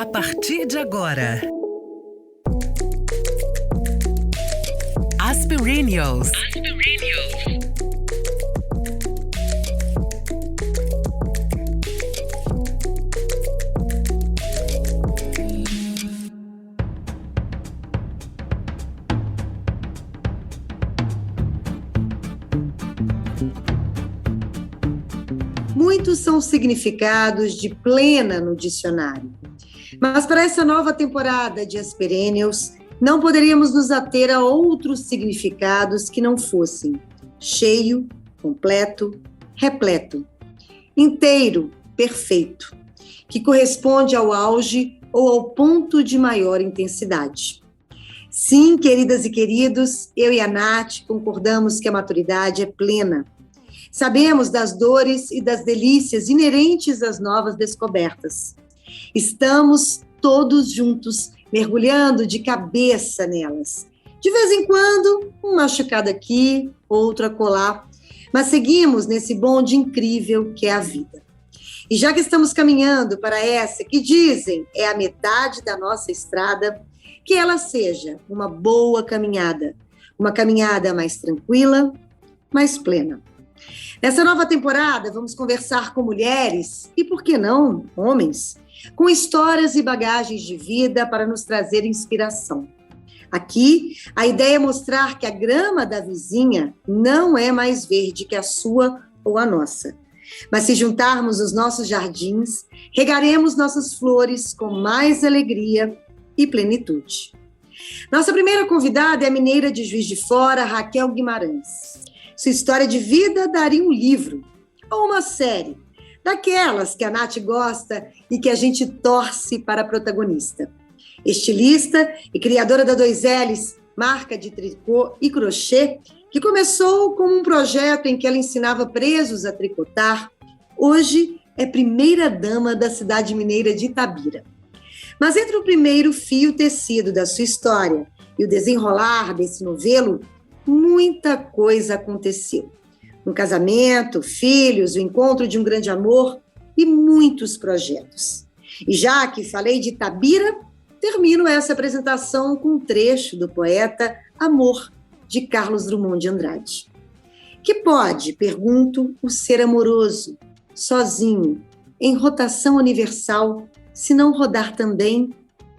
A partir de agora, Aspirinios. Muitos são os significados de plena no dicionário. Mas para essa nova temporada de Aspirinios, não poderíamos nos ater a outros significados que não fossem cheio, completo, repleto, inteiro, perfeito, que corresponde ao auge ou ao ponto de maior intensidade. Sim, queridas e queridos, eu e a Nath concordamos que a maturidade é plena. Sabemos das dores e das delícias inerentes às novas descobertas. Estamos todos juntos, mergulhando de cabeça nelas. De vez em quando, um machucado aqui, outro acolá, mas seguimos nesse bonde incrível que é a vida. E já que estamos caminhando para essa que dizem é a metade da nossa estrada, que ela seja uma boa caminhada, uma caminhada mais tranquila, mais plena. Nessa nova temporada, vamos conversar com mulheres e, por que não, homens, com histórias e bagagens de vida para nos trazer inspiração. Aqui, a ideia é mostrar que a grama da vizinha não é mais verde que a sua ou a nossa. Mas se juntarmos os nossos jardins, regaremos nossas flores com mais alegria e plenitude. Nossa primeira convidada é a mineira de Juiz de Fora, Raquel Guimarães. Sua história de vida daria um livro ou uma série, daquelas que a Nath gosta e que a gente torce para a protagonista. Estilista e criadora da 2Ls, marca de tricô e crochê, que começou como um projeto em que ela ensinava presos a tricotar, hoje é primeira-dama da cidade mineira de Itabira. Mas entre o primeiro fio tecido da sua história e o desenrolar desse novelo, muita coisa aconteceu. Um casamento, filhos, o encontro de um grande amor e muitos projetos. E já que falei de Itabira, termino essa apresentação com um trecho do poeta Amor, de Carlos Drummond de Andrade. Que pode, pergunto, o ser amoroso, sozinho, em rotação universal, se não rodar também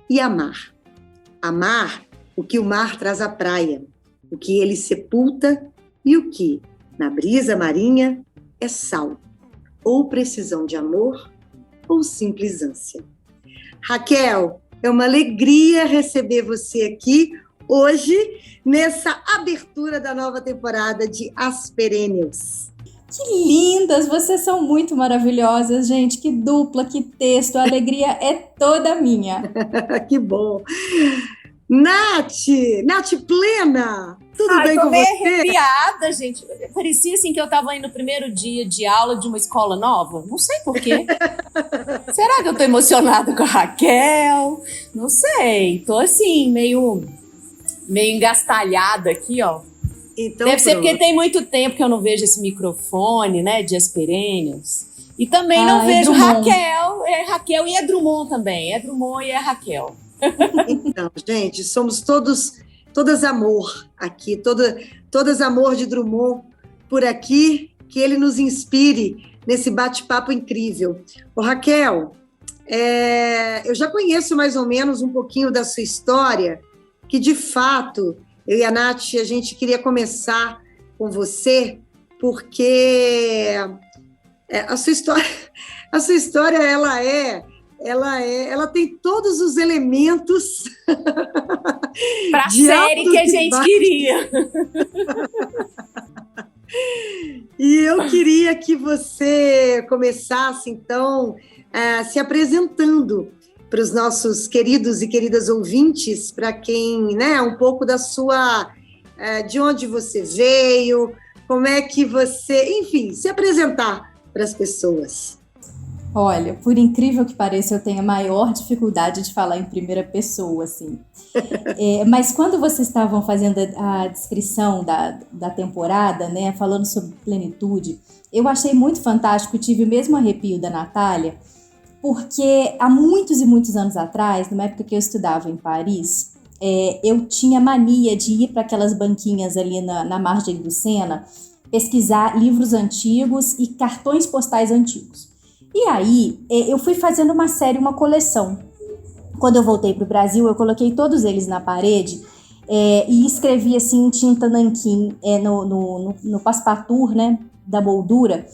e amar? Amar o que o mar traz à praia, o que ele sepulta e o que, na brisa marinha, é sal, ou precisão de amor, ou simples ânsia. Raquel, é uma alegria receber você aqui hoje, nessa abertura da nova temporada de Aspirinios. Que lindas! Vocês são muito maravilhosas, gente. Que dupla, que texto. A alegria é toda minha. Que bom! Nath plena! Tudo bem com você? Tô meio arrepiada, gente. Parecia assim que eu tava indo no primeiro dia de aula de uma escola nova. Não sei por quê. Será que eu tô emocionada com a Raquel? Não sei. Tô assim, meio engastalhada aqui, ó. Então, deve ser porque tem muito tempo que eu não vejo esse microfone, né, de Aspirinios. E também não vejo Raquel. É Raquel e é Drummond também. É Drummond e é Raquel. Então, gente, somos todas amor aqui, todas amor de Drummond por aqui, que ele nos inspire nesse bate-papo incrível. Ô, Raquel, eu já conheço mais ou menos um pouquinho da sua história, que de fato, eu e a Nath, a gente queria começar com você, porque a sua história, ela tem todos os elementos para a série que a gente queria. E eu queria que você começasse, então, se apresentando para os nossos queridos e queridas ouvintes, para quem, né, um pouco da sua, de onde você veio, como é que você, enfim, se apresentar para as pessoas. Olha, por incrível que pareça, eu tenho a maior dificuldade de falar em primeira pessoa, assim. Mas quando vocês estavam fazendo a descrição da temporada, né, falando sobre plenitude, eu achei muito fantástico, tive o mesmo arrepio da Natália, porque há muitos e muitos anos atrás, numa época que eu estudava em Paris, eu tinha mania de ir para aquelas banquinhas ali na margem do Sena, pesquisar livros antigos e cartões postais antigos. E aí, eu fui fazendo uma coleção. Quando eu voltei para o Brasil, eu coloquei todos eles na parede e escrevi assim em tinta nanquim no passepartout, né, da moldura,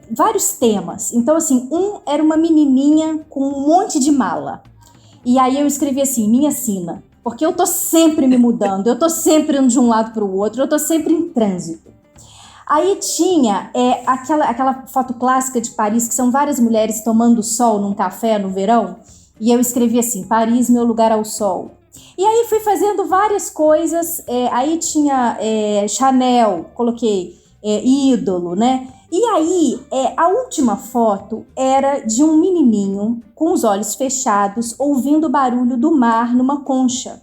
vários temas. Então, assim, era uma menininha com um monte de mala. E aí eu escrevi assim, minha sina, porque eu tô sempre me mudando, eu tô sempre indo de um lado para o outro, eu tô sempre em trânsito. Aí tinha aquela foto clássica de Paris, que são várias mulheres tomando sol num café no verão, e eu escrevi assim, Paris, meu lugar ao sol. E aí fui fazendo várias coisas, aí tinha Chanel, coloquei ídolo, né? E aí, a última foto era de um menininho com os olhos fechados, ouvindo o barulho do mar numa concha.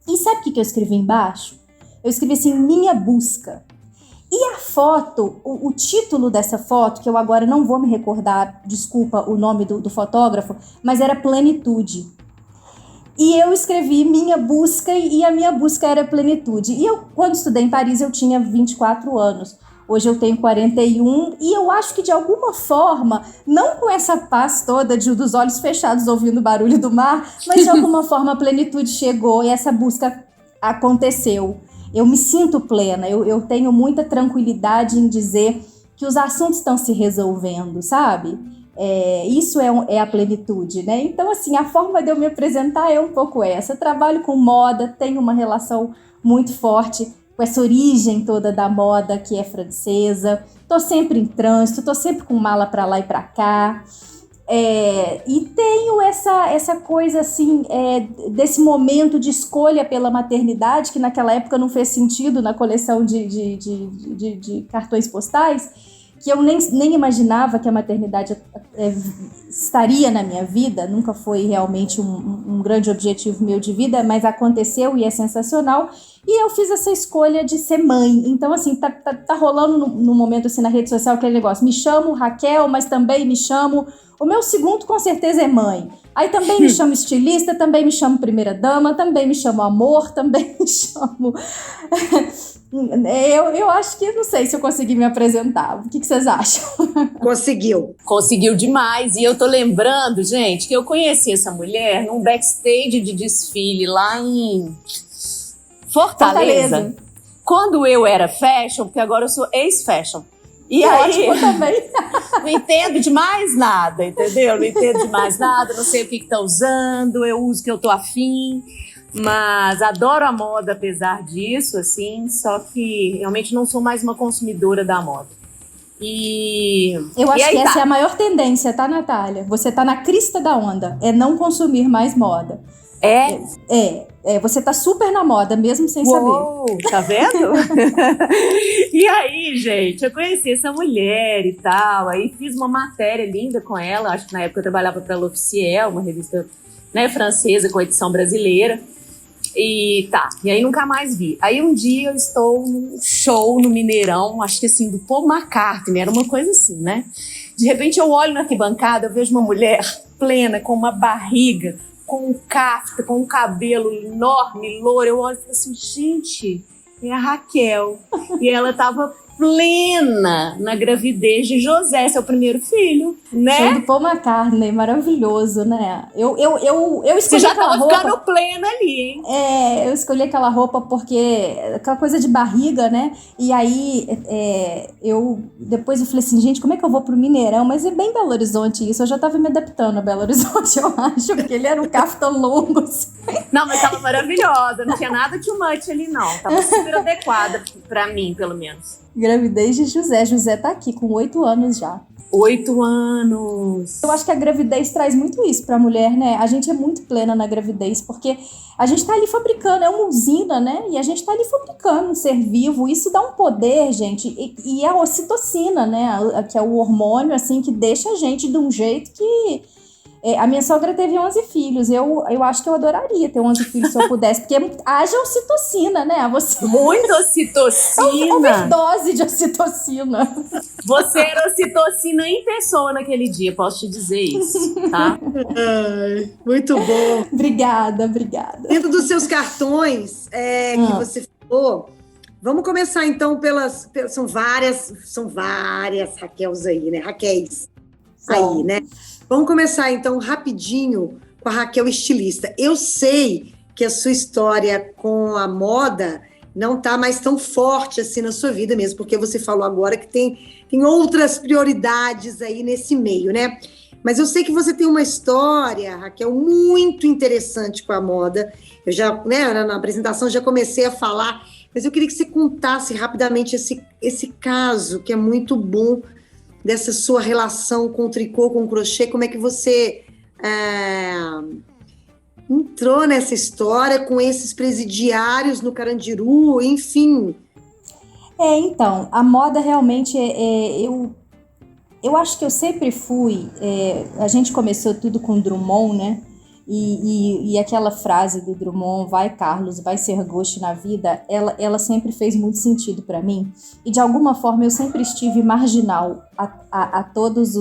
E sabe o que eu escrevi embaixo? Eu escrevi assim, minha busca. E a foto, o título dessa foto, que eu agora não vou me recordar, desculpa o nome do fotógrafo, mas era Plenitude. E eu escrevi minha busca e a minha busca era plenitude. E eu, quando estudei em Paris, eu tinha 24 anos. Hoje eu tenho 41 e eu acho que de alguma forma, não com essa paz toda dos olhos fechados ouvindo o barulho do mar, mas de alguma forma a plenitude chegou e essa busca aconteceu. Eu me sinto plena, eu tenho muita tranquilidade em dizer que os assuntos estão se resolvendo, sabe? Isso é a plenitude, né? Então, assim, a forma de eu me apresentar é um pouco essa. Eu trabalho com moda, tenho uma relação muito forte com essa origem toda da moda que é francesa. Tô sempre em trânsito, tô sempre com mala para lá e para cá. E tenho essa coisa, assim, desse momento de escolha pela maternidade, que naquela época não fez sentido na coleção de cartões postais, que eu nem imaginava que a maternidade estaria na minha vida, nunca foi realmente um grande objetivo meu de vida, mas aconteceu e é sensacional, e eu fiz essa escolha de ser mãe. Então, assim, tá rolando no momento, assim, na rede social aquele negócio, me chamo Raquel, mas também me chamo... O meu segundo, com certeza, é mãe. Aí também me chamo estilista, também me chamo primeira dama, também me chamo amor, também me chamo... Eu acho que, não sei se eu consegui me apresentar. O que vocês acham? Conseguiu. Conseguiu demais. E eu tô lembrando, gente, que eu conheci essa mulher num backstage de desfile lá em Fortaleza. Quando eu era fashion, porque agora eu sou ex-fashion. E aí, ótimo também. Não entendo de mais nada, entendeu? Não entendo de mais nada, não sei o que tá usando, eu uso o que eu tô afim. Mas adoro a moda apesar disso, assim, só que realmente não sou mais uma consumidora da moda. Eu acho que essa é a maior tendência, tá, Natália? Você tá na crista da onda, é não consumir mais moda. Você tá super na moda, mesmo sem saber. Tá vendo? E aí, gente, eu conheci essa mulher e tal, aí fiz uma matéria linda com ela, acho que na época eu trabalhava pra L'Officiel, uma revista, né, francesa com edição brasileira. E aí nunca mais vi. Aí um dia eu estou num show no Mineirão, acho que assim, do Paul McCartney, era uma coisa assim, né? De repente eu olho na arquibancada, eu vejo uma mulher plena, com uma barriga, com um cafta, com um cabelo enorme, louro. Eu olho e falo assim, gente, é a Raquel. E ela tava plena na gravidez de José, seu primeiro filho, né? Show do Paul McCartney, maravilhoso, né? Eu escolhi Você já aquela tava roupa, ficando plena ali, hein? eu escolhi aquela roupa porque aquela coisa de barriga, né? E aí depois eu falei assim, gente, como é que eu vou pro Mineirão? Mas é bem Belo Horizonte isso, eu já tava me adaptando a Belo Horizonte, eu acho, porque ele era um caftão longo. Assim. Não, mas tava maravilhosa, não tinha nada too much ali, não. Tava super adequada pra mim, pelo menos. Gravidez de José. José tá aqui com 8 anos já. 8 anos. Eu acho que a gravidez traz muito isso pra mulher, né? A gente é muito plena na gravidez, porque a gente tá ali fabricando, é uma usina, né? E a gente tá ali fabricando um ser vivo. Isso dá um poder, gente. E a ocitocina, né? Que é o hormônio, assim, que deixa a gente de um jeito que A minha sogra teve 11 filhos. Eu acho que eu adoraria ter 11 filhos se eu pudesse, porque haja ocitocina, né? Você... Muito ocitocina. Overdose de ocitocina. Você era ocitocina em pessoa naquele dia, posso te dizer isso, tá? Ai, muito bom. Obrigada. Dentro dos seus cartões que você falou, vamos começar então são várias Raquels aí, né? Raquéis aí, né? Vamos começar então rapidinho com a Raquel estilista. Eu sei que a sua história com a moda não está mais tão forte assim na sua vida mesmo, porque você falou agora que tem outras prioridades aí nesse meio, né? Mas eu sei que você tem uma história, Raquel, muito interessante com a moda. Eu já, né, na apresentação já comecei a falar, mas eu queria que você contasse rapidamente esse caso, que é muito bom, dessa sua relação com o tricô, com o crochê. Como é que você entrou nessa história com esses presidiários no Carandiru, enfim. Então, a moda realmente, eu acho que eu sempre fui, a gente começou tudo com Drummond, né? E aquela frase do Drummond, vai Carlos, vai ser gosto na vida, ela sempre fez muito sentido para mim. E de alguma forma eu sempre estive marginal a todos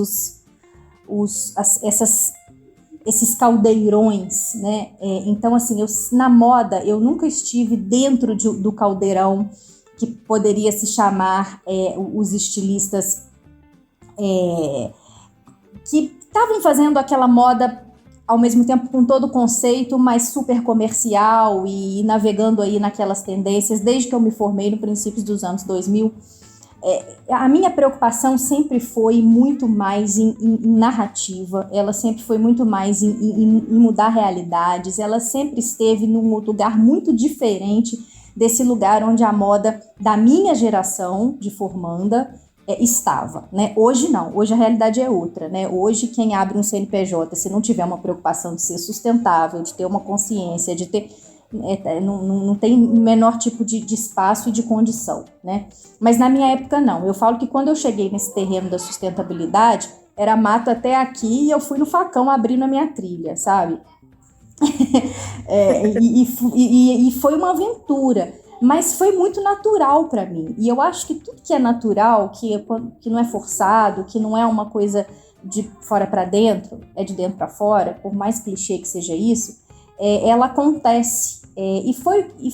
esses caldeirões, né? Então, assim, na moda eu nunca estive dentro do caldeirão que poderia se chamar os estilistas que estavam fazendo aquela moda ao mesmo tempo com todo o conceito, mas super comercial e navegando aí naquelas tendências, desde que eu me formei no princípio dos anos 2000. A minha preocupação sempre foi muito mais em narrativa, ela sempre foi muito mais em mudar realidades, ela sempre esteve num lugar muito diferente desse lugar onde a moda da minha geração de formanda estava, né? Hoje não, hoje a realidade é outra, né? Hoje quem abre um CNPJ, se não tiver uma preocupação de ser sustentável, de ter uma consciência, de ter não tem menor tipo de espaço e de condição, né? Mas na minha época não, eu falo que quando eu cheguei nesse terreno da sustentabilidade, era mato até aqui e eu fui no facão abrindo a minha trilha, sabe? E foi uma aventura. Mas foi muito natural para mim. E eu acho que tudo que é natural, que não é forçado, que não é uma coisa de fora para dentro, é de dentro para fora, por mais clichê que seja isso, ela acontece.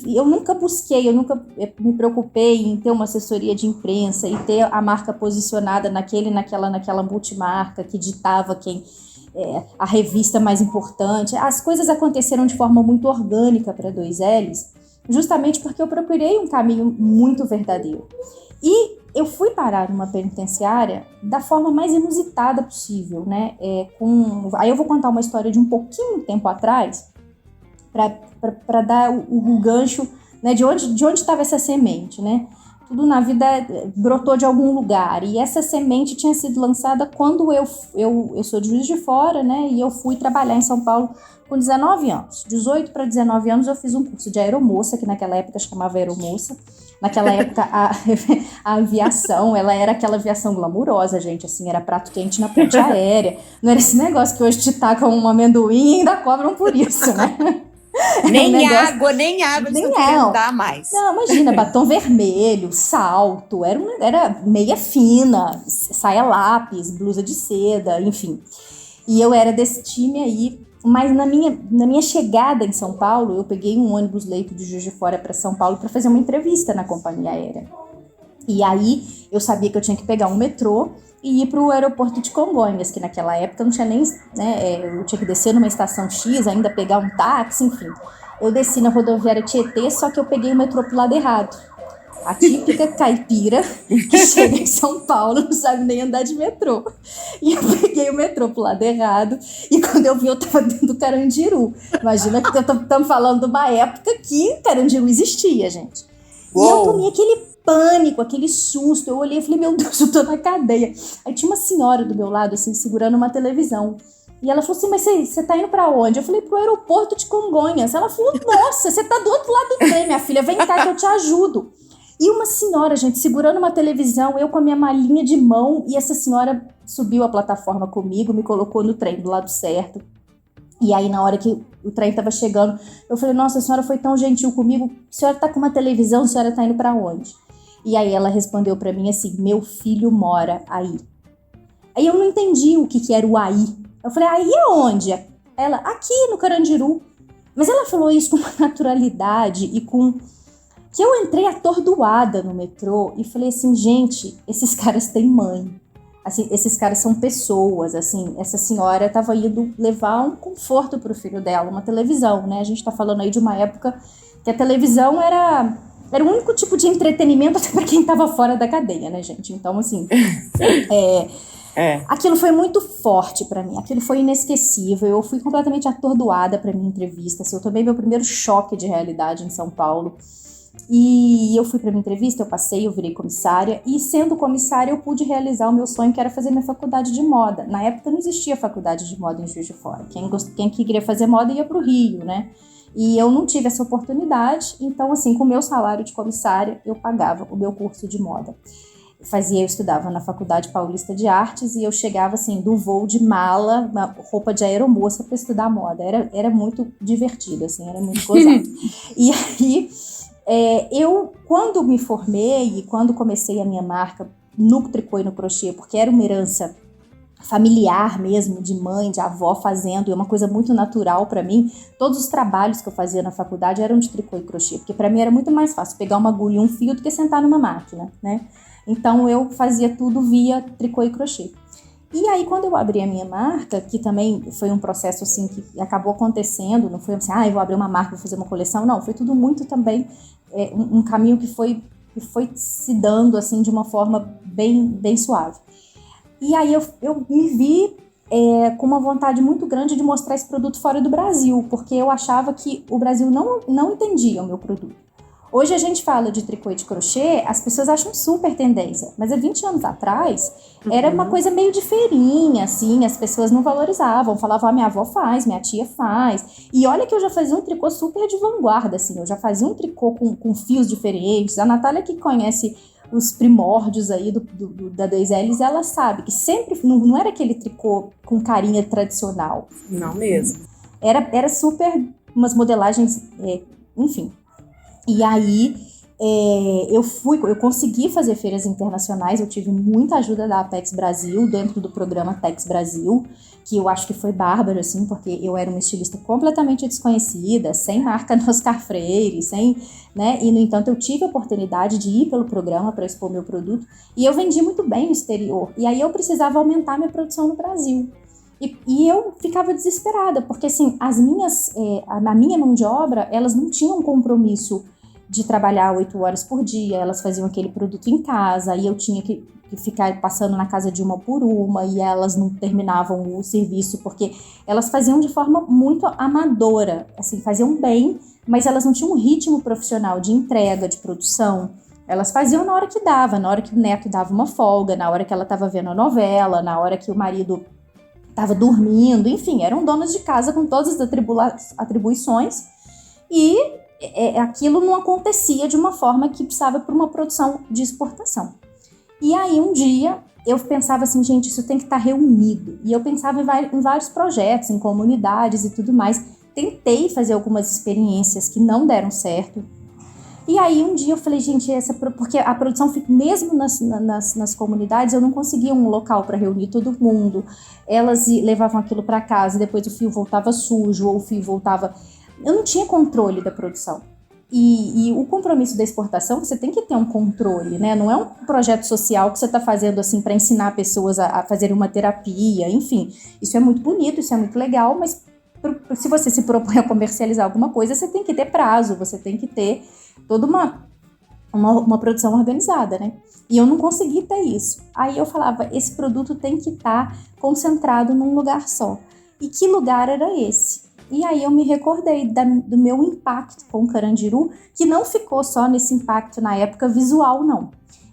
Eu nunca busquei, eu nunca me preocupei em ter uma assessoria de imprensa e ter a marca posicionada naquela multimarca que ditava a revista mais importante. As coisas aconteceram de forma muito orgânica para 2Ls, justamente porque eu procurei um caminho muito verdadeiro. E eu fui parar numa penitenciária da forma mais inusitada possível, né? Aí eu vou contar uma história de um pouquinho tempo atrás, para dar o gancho, né, de onde estava essa semente, né? Tudo na vida brotou de algum lugar, e essa semente tinha sido lançada quando eu sou de Juiz de Fora, né? E eu fui trabalhar em São Paulo com 19 anos. 18 para 19 anos eu fiz um curso de aeromoça, que naquela época chamava aeromoça. Naquela época a aviação, ela era aquela aviação glamurosa, gente, assim, era prato quente na ponte aérea. Não era esse negócio que hoje te tacam um amendoim e ainda cobram por isso, né? Nem água eles não queriam dar mais. Não, imagina, batom vermelho, salto, era meia fina, saia lápis, blusa de seda, enfim. E eu era desse time aí. Mas na minha chegada em São Paulo, eu peguei um ônibus leito de Juiz de Fora para São Paulo para fazer uma entrevista na companhia aérea. E aí eu sabia que eu tinha que pegar um metrô e ir para o aeroporto de Congonhas, que naquela época não tinha nem, né, eu tinha que descer numa estação X, ainda pegar um táxi, enfim. Eu desci na rodoviária Tietê, só que eu peguei o metrô pro lado errado. A típica caipira que chega em São Paulo, não sabe nem andar de metrô. E eu peguei o metrô pro lado errado, e quando eu vi, eu tava dentro do Carandiru. Imagina que estamos falando de uma época que Carandiru existia, gente. Uou. E eu tomei aquele pânico, aquele susto. Eu olhei e falei, meu Deus, eu tô na cadeia. Aí tinha uma senhora do meu lado, assim, segurando uma televisão. E ela falou assim, mas você tá indo pra onde? Eu falei, pro aeroporto de Congonhas. Ela falou, nossa, você tá do outro lado do trem, minha filha, vem cá que eu te ajudo. E uma senhora, gente, segurando uma televisão, eu com a minha malinha de mão, e essa senhora subiu a plataforma comigo, me colocou no trem do lado certo. E aí, na hora que o trem estava chegando, eu falei, nossa, a senhora foi tão gentil comigo, a senhora tá com uma televisão, a senhora tá indo para onde? E aí ela respondeu para mim assim, meu filho mora aí. Aí eu não entendi o que era o aí. Eu falei, aí aonde? Ela, aqui no Carandiru. Mas ela falou isso com uma naturalidade e com... que eu entrei atordoada no metrô e falei assim, gente, esses caras têm mãe. Assim, esses caras são pessoas, assim, essa senhora estava indo levar um conforto para o filho dela, uma televisão, né? A gente está falando aí de uma época que a televisão era o único tipo de entretenimento até para quem estava fora da cadeia, né, gente? Então, assim, aquilo foi muito forte para mim, aquilo foi inesquecível, eu fui completamente atordoada para minha entrevista, assim, eu tomei meu primeiro choque de realidade em São Paulo. E eu fui para minha entrevista, eu passei, eu virei comissária, e sendo comissária eu pude realizar o meu sonho, que era fazer minha faculdade de moda. Na época não existia faculdade de moda em Juiz de Fora, quem queria fazer moda ia para o Rio, né? E eu não tive essa oportunidade, então assim, com o meu salário de comissária, eu pagava o meu curso de moda. Eu estudava na Faculdade Paulista de Artes e eu chegava assim, do voo de mala, na roupa de aeromoça para estudar moda. Era muito divertido, assim, era muito gozado. E aí... eu, quando me formei e quando comecei a minha marca no tricô e no crochê, porque era uma herança familiar mesmo, de mãe, de avó fazendo, e uma coisa muito natural para mim, todos os trabalhos que eu fazia na faculdade eram de tricô e crochê, porque para mim era muito mais fácil pegar uma agulha e um fio do que sentar numa máquina, né? Então eu fazia tudo via tricô e crochê. E aí, quando eu abri a minha marca, que também foi um processo assim que acabou acontecendo, não foi assim, eu vou abrir uma marca, vou fazer uma coleção, não, foi tudo muito também um caminho que foi se dando assim de uma forma bem suave. E aí eu me vi com uma vontade muito grande de mostrar esse produto fora do Brasil, porque eu achava que o Brasil não entendia o meu produto. Hoje a gente fala de tricô e de crochê, as pessoas acham super tendência, mas há 20 anos atrás era uma coisa meio de feirinha, assim, as pessoas não valorizavam, falavam, minha avó faz, minha tia faz, e olha que eu já fazia um tricô super de vanguarda, assim, eu já fazia um tricô com fios diferentes, a Natália que conhece os primórdios aí da 2Ls, ela sabe que sempre, não era aquele tricô com carinha tradicional. Não mesmo. Era super, umas modelagens, enfim. E aí, eu consegui fazer feiras internacionais, eu tive muita ajuda da Apex Brasil, dentro do programa Apex Brasil, que eu acho que foi bárbaro, assim, porque eu era uma estilista completamente desconhecida, sem marca no Oscar Freire, né, e no entanto eu tive a oportunidade de ir pelo programa para expor meu produto, e eu vendi muito bem no exterior, e aí eu precisava aumentar minha produção no Brasil. E eu ficava desesperada, porque assim, a minha mão de obra, elas não tinham compromisso de trabalhar 8 horas por dia, elas faziam aquele produto em casa, e eu tinha que ficar passando na casa de uma por uma, e elas não terminavam o serviço, porque elas faziam de forma muito amadora, assim, faziam bem, mas elas não tinham um ritmo profissional de entrega, de produção. Elas faziam na hora que dava, na hora que o neto dava uma folga, na hora que ela estava vendo a novela, na hora que o marido estava dormindo, enfim, eram donas de casa com todas as atribuições, e aquilo não acontecia de uma forma que precisava para uma produção de exportação. E aí um dia eu pensava assim, gente, isso tem que estar reunido, e eu pensava em vários projetos, em comunidades e tudo mais. Tentei fazer algumas experiências que não deram certo. E aí um dia eu falei, gente, porque a produção, mesmo nas comunidades, eu não conseguia um local para reunir todo mundo. Elas levavam aquilo para casa, depois o fio voltava sujo, ou o fio voltava... Eu não tinha controle da produção. E o compromisso da exportação, você tem que ter um controle, né? Não é um projeto social que você está fazendo assim para ensinar pessoas a fazerem uma terapia, enfim. Isso é muito bonito, isso é muito legal, mas se você se propõe a comercializar alguma coisa, você tem que ter prazo, você tem que ter toda uma produção organizada, né? E eu não consegui ter isso. Aí eu falava, esse produto tem que estar concentrado num lugar só. E que lugar era esse? E aí eu me recordei do meu impacto com o Carandiru, que não ficou só nesse impacto na época visual, não.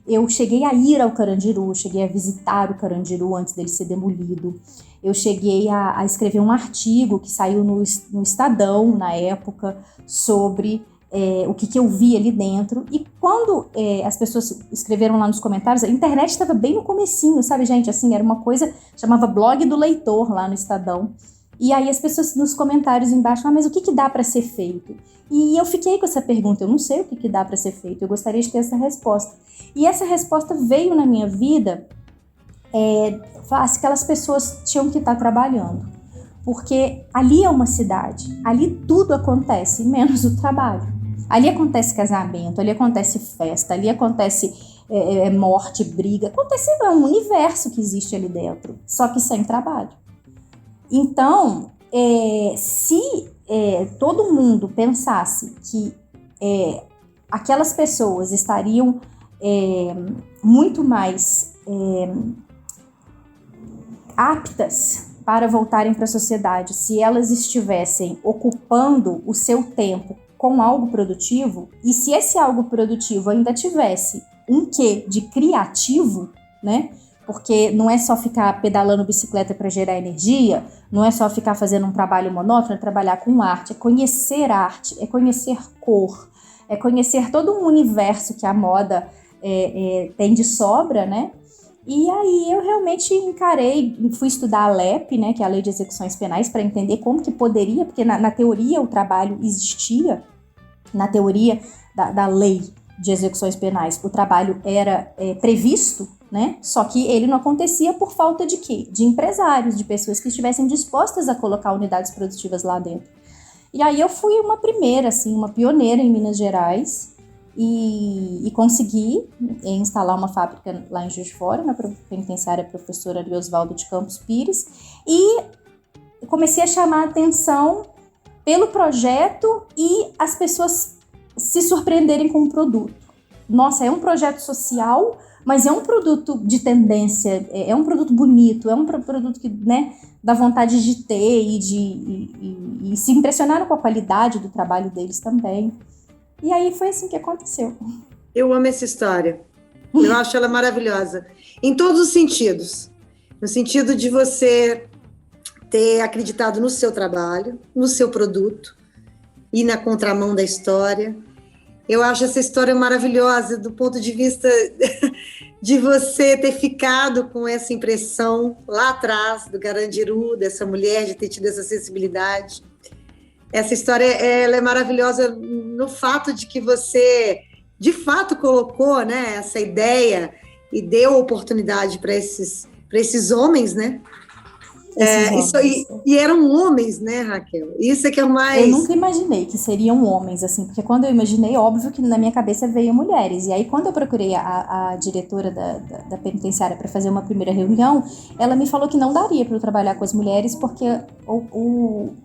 Eu cheguei a ir ao Carandiru, cheguei a visitar o Carandiru antes dele ser demolido. Eu cheguei a escrever um artigo que saiu no Estadão, na época, sobre o que eu vi ali dentro. E quando as pessoas escreveram lá nos comentários, a internet estava bem no comecinho, sabe, gente? Assim, era uma coisa, chamava Blog do Leitor lá no Estadão. E aí as pessoas nos comentários embaixo, mas o que dá para ser feito? E eu fiquei com essa pergunta, eu não sei o que dá para ser feito, eu gostaria de ter essa resposta. E essa resposta veio na minha vida, que aquelas pessoas tinham que estar trabalhando. Porque ali é uma cidade, ali tudo acontece, menos o trabalho. Ali acontece casamento, ali acontece festa, ali acontece morte, briga, acontece um universo que existe ali dentro, só que sem trabalho. Então, se todo mundo pensasse que aquelas pessoas estariam muito mais aptas para voltarem para a sociedade, se elas estivessem ocupando o seu tempo com algo produtivo, e se esse algo produtivo ainda tivesse um quê de criativo, né? Porque não é só ficar pedalando bicicleta para gerar energia, não é só ficar fazendo um trabalho monótono, é trabalhar com arte, é conhecer cor, é conhecer todo um universo que a moda tem de sobra, né? E aí eu realmente fui estudar a LEP, né, que é a Lei de Execuções Penais, para entender como que poderia, porque na teoria o trabalho existia, na teoria da Lei de Execuções Penais, o trabalho era previsto, né? Só que ele não acontecia por falta de quê? De empresários, de pessoas que estivessem dispostas a colocar unidades produtivas lá dentro. E aí eu fui uma pioneira em Minas Gerais, e consegui instalar uma fábrica lá em Juiz de Fora, na penitenciária professora Ariosvaldo de Campos Pires, e comecei a chamar a atenção pelo projeto e as pessoas se surpreenderem com o produto. Nossa, é um projeto social, mas é um produto de tendência, é um produto bonito, é um produto que, né, dá vontade de ter e se impressionaram com a qualidade do trabalho deles também. E aí foi assim que aconteceu. Eu amo essa história. Eu acho ela maravilhosa. Em todos os sentidos. No sentido de você ter acreditado no seu trabalho, no seu produto, e na contramão da história. Eu acho essa história maravilhosa do ponto de vista de você ter ficado com essa impressão lá atrás do Carandiru, dessa mulher, de ter tido essa sensibilidade. Essa história ela é maravilhosa no fato de que você, de fato, colocou, né, essa ideia e deu oportunidade para esses homens, né? E eram homens, né, Raquel? Isso é que é o mais... Eu nunca imaginei que seriam homens, assim, porque quando eu imaginei, óbvio que na minha cabeça veio mulheres. E aí, quando eu procurei a diretora da penitenciária para fazer uma primeira reunião, ela me falou que não daria para eu trabalhar com as mulheres, porque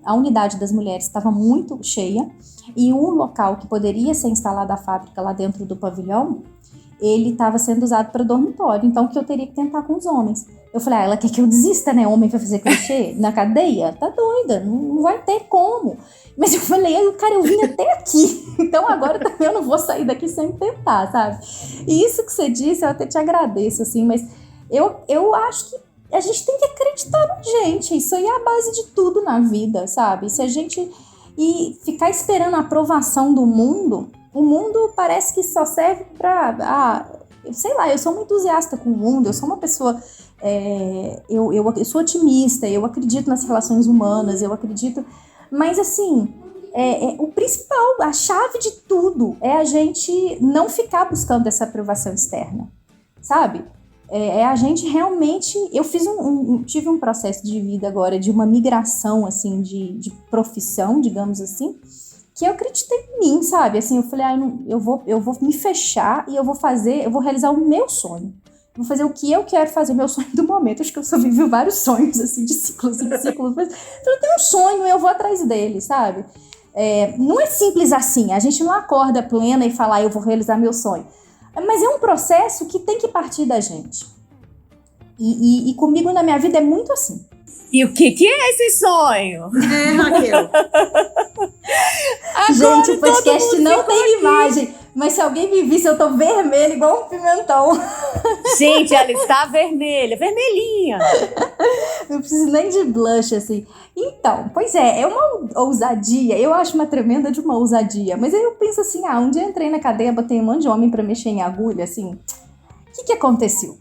a unidade das mulheres estava muito cheia, e o local que poderia ser instalada a fábrica lá dentro do pavilhão, ele estava sendo usado para dormitório, então que eu teria que tentar com os homens. Eu falei, ela quer que eu desista, né? Homem vai fazer crochê na cadeia? Tá doida, não vai ter como. Mas eu falei, cara, eu vim até aqui, então agora também eu não vou sair daqui sem tentar, sabe? E isso que você disse, eu até te agradeço, assim, mas eu acho que a gente tem que acreditar na gente, isso aí é a base de tudo na vida, sabe? Se a gente ficar esperando a aprovação do mundo, o mundo parece que só serve pra... sei lá, eu sou muito entusiasta com o mundo, eu sou uma pessoa... eu sou otimista, eu acredito nas relações humanas, eu acredito... Mas, assim, o principal, a chave de tudo é a gente não ficar buscando essa aprovação externa, sabe? A gente realmente... Eu tive um processo de vida agora, de uma migração, assim, de profissão, digamos assim, que eu acreditei em mim, sabe? Assim, eu falei, eu vou me fechar e eu vou realizar o meu sonho. Vou fazer o que eu quero fazer, o meu sonho do momento. Acho que eu só vivi vários sonhos, assim, de ciclos em ciclos. Mas eu tenho um sonho, eu vou atrás dele, sabe? Não é simples assim. A gente não acorda plena e fala, eu vou realizar meu sonho. Mas é um processo que tem que partir da gente. E comigo, na minha vida, é muito assim. E o que é esse sonho? Raquel. Gente, o podcast não tem imagem, Mas se alguém me visse, eu tô vermelha igual um pimentão. Gente, ela está vermelha, vermelhinha. Não preciso nem de blush, assim. Então, pois é uma ousadia. Eu acho uma tremenda de uma ousadia. Mas aí eu penso assim, um dia eu entrei na cadeia, botei um monte de homem pra mexer em agulha, assim. O que aconteceu?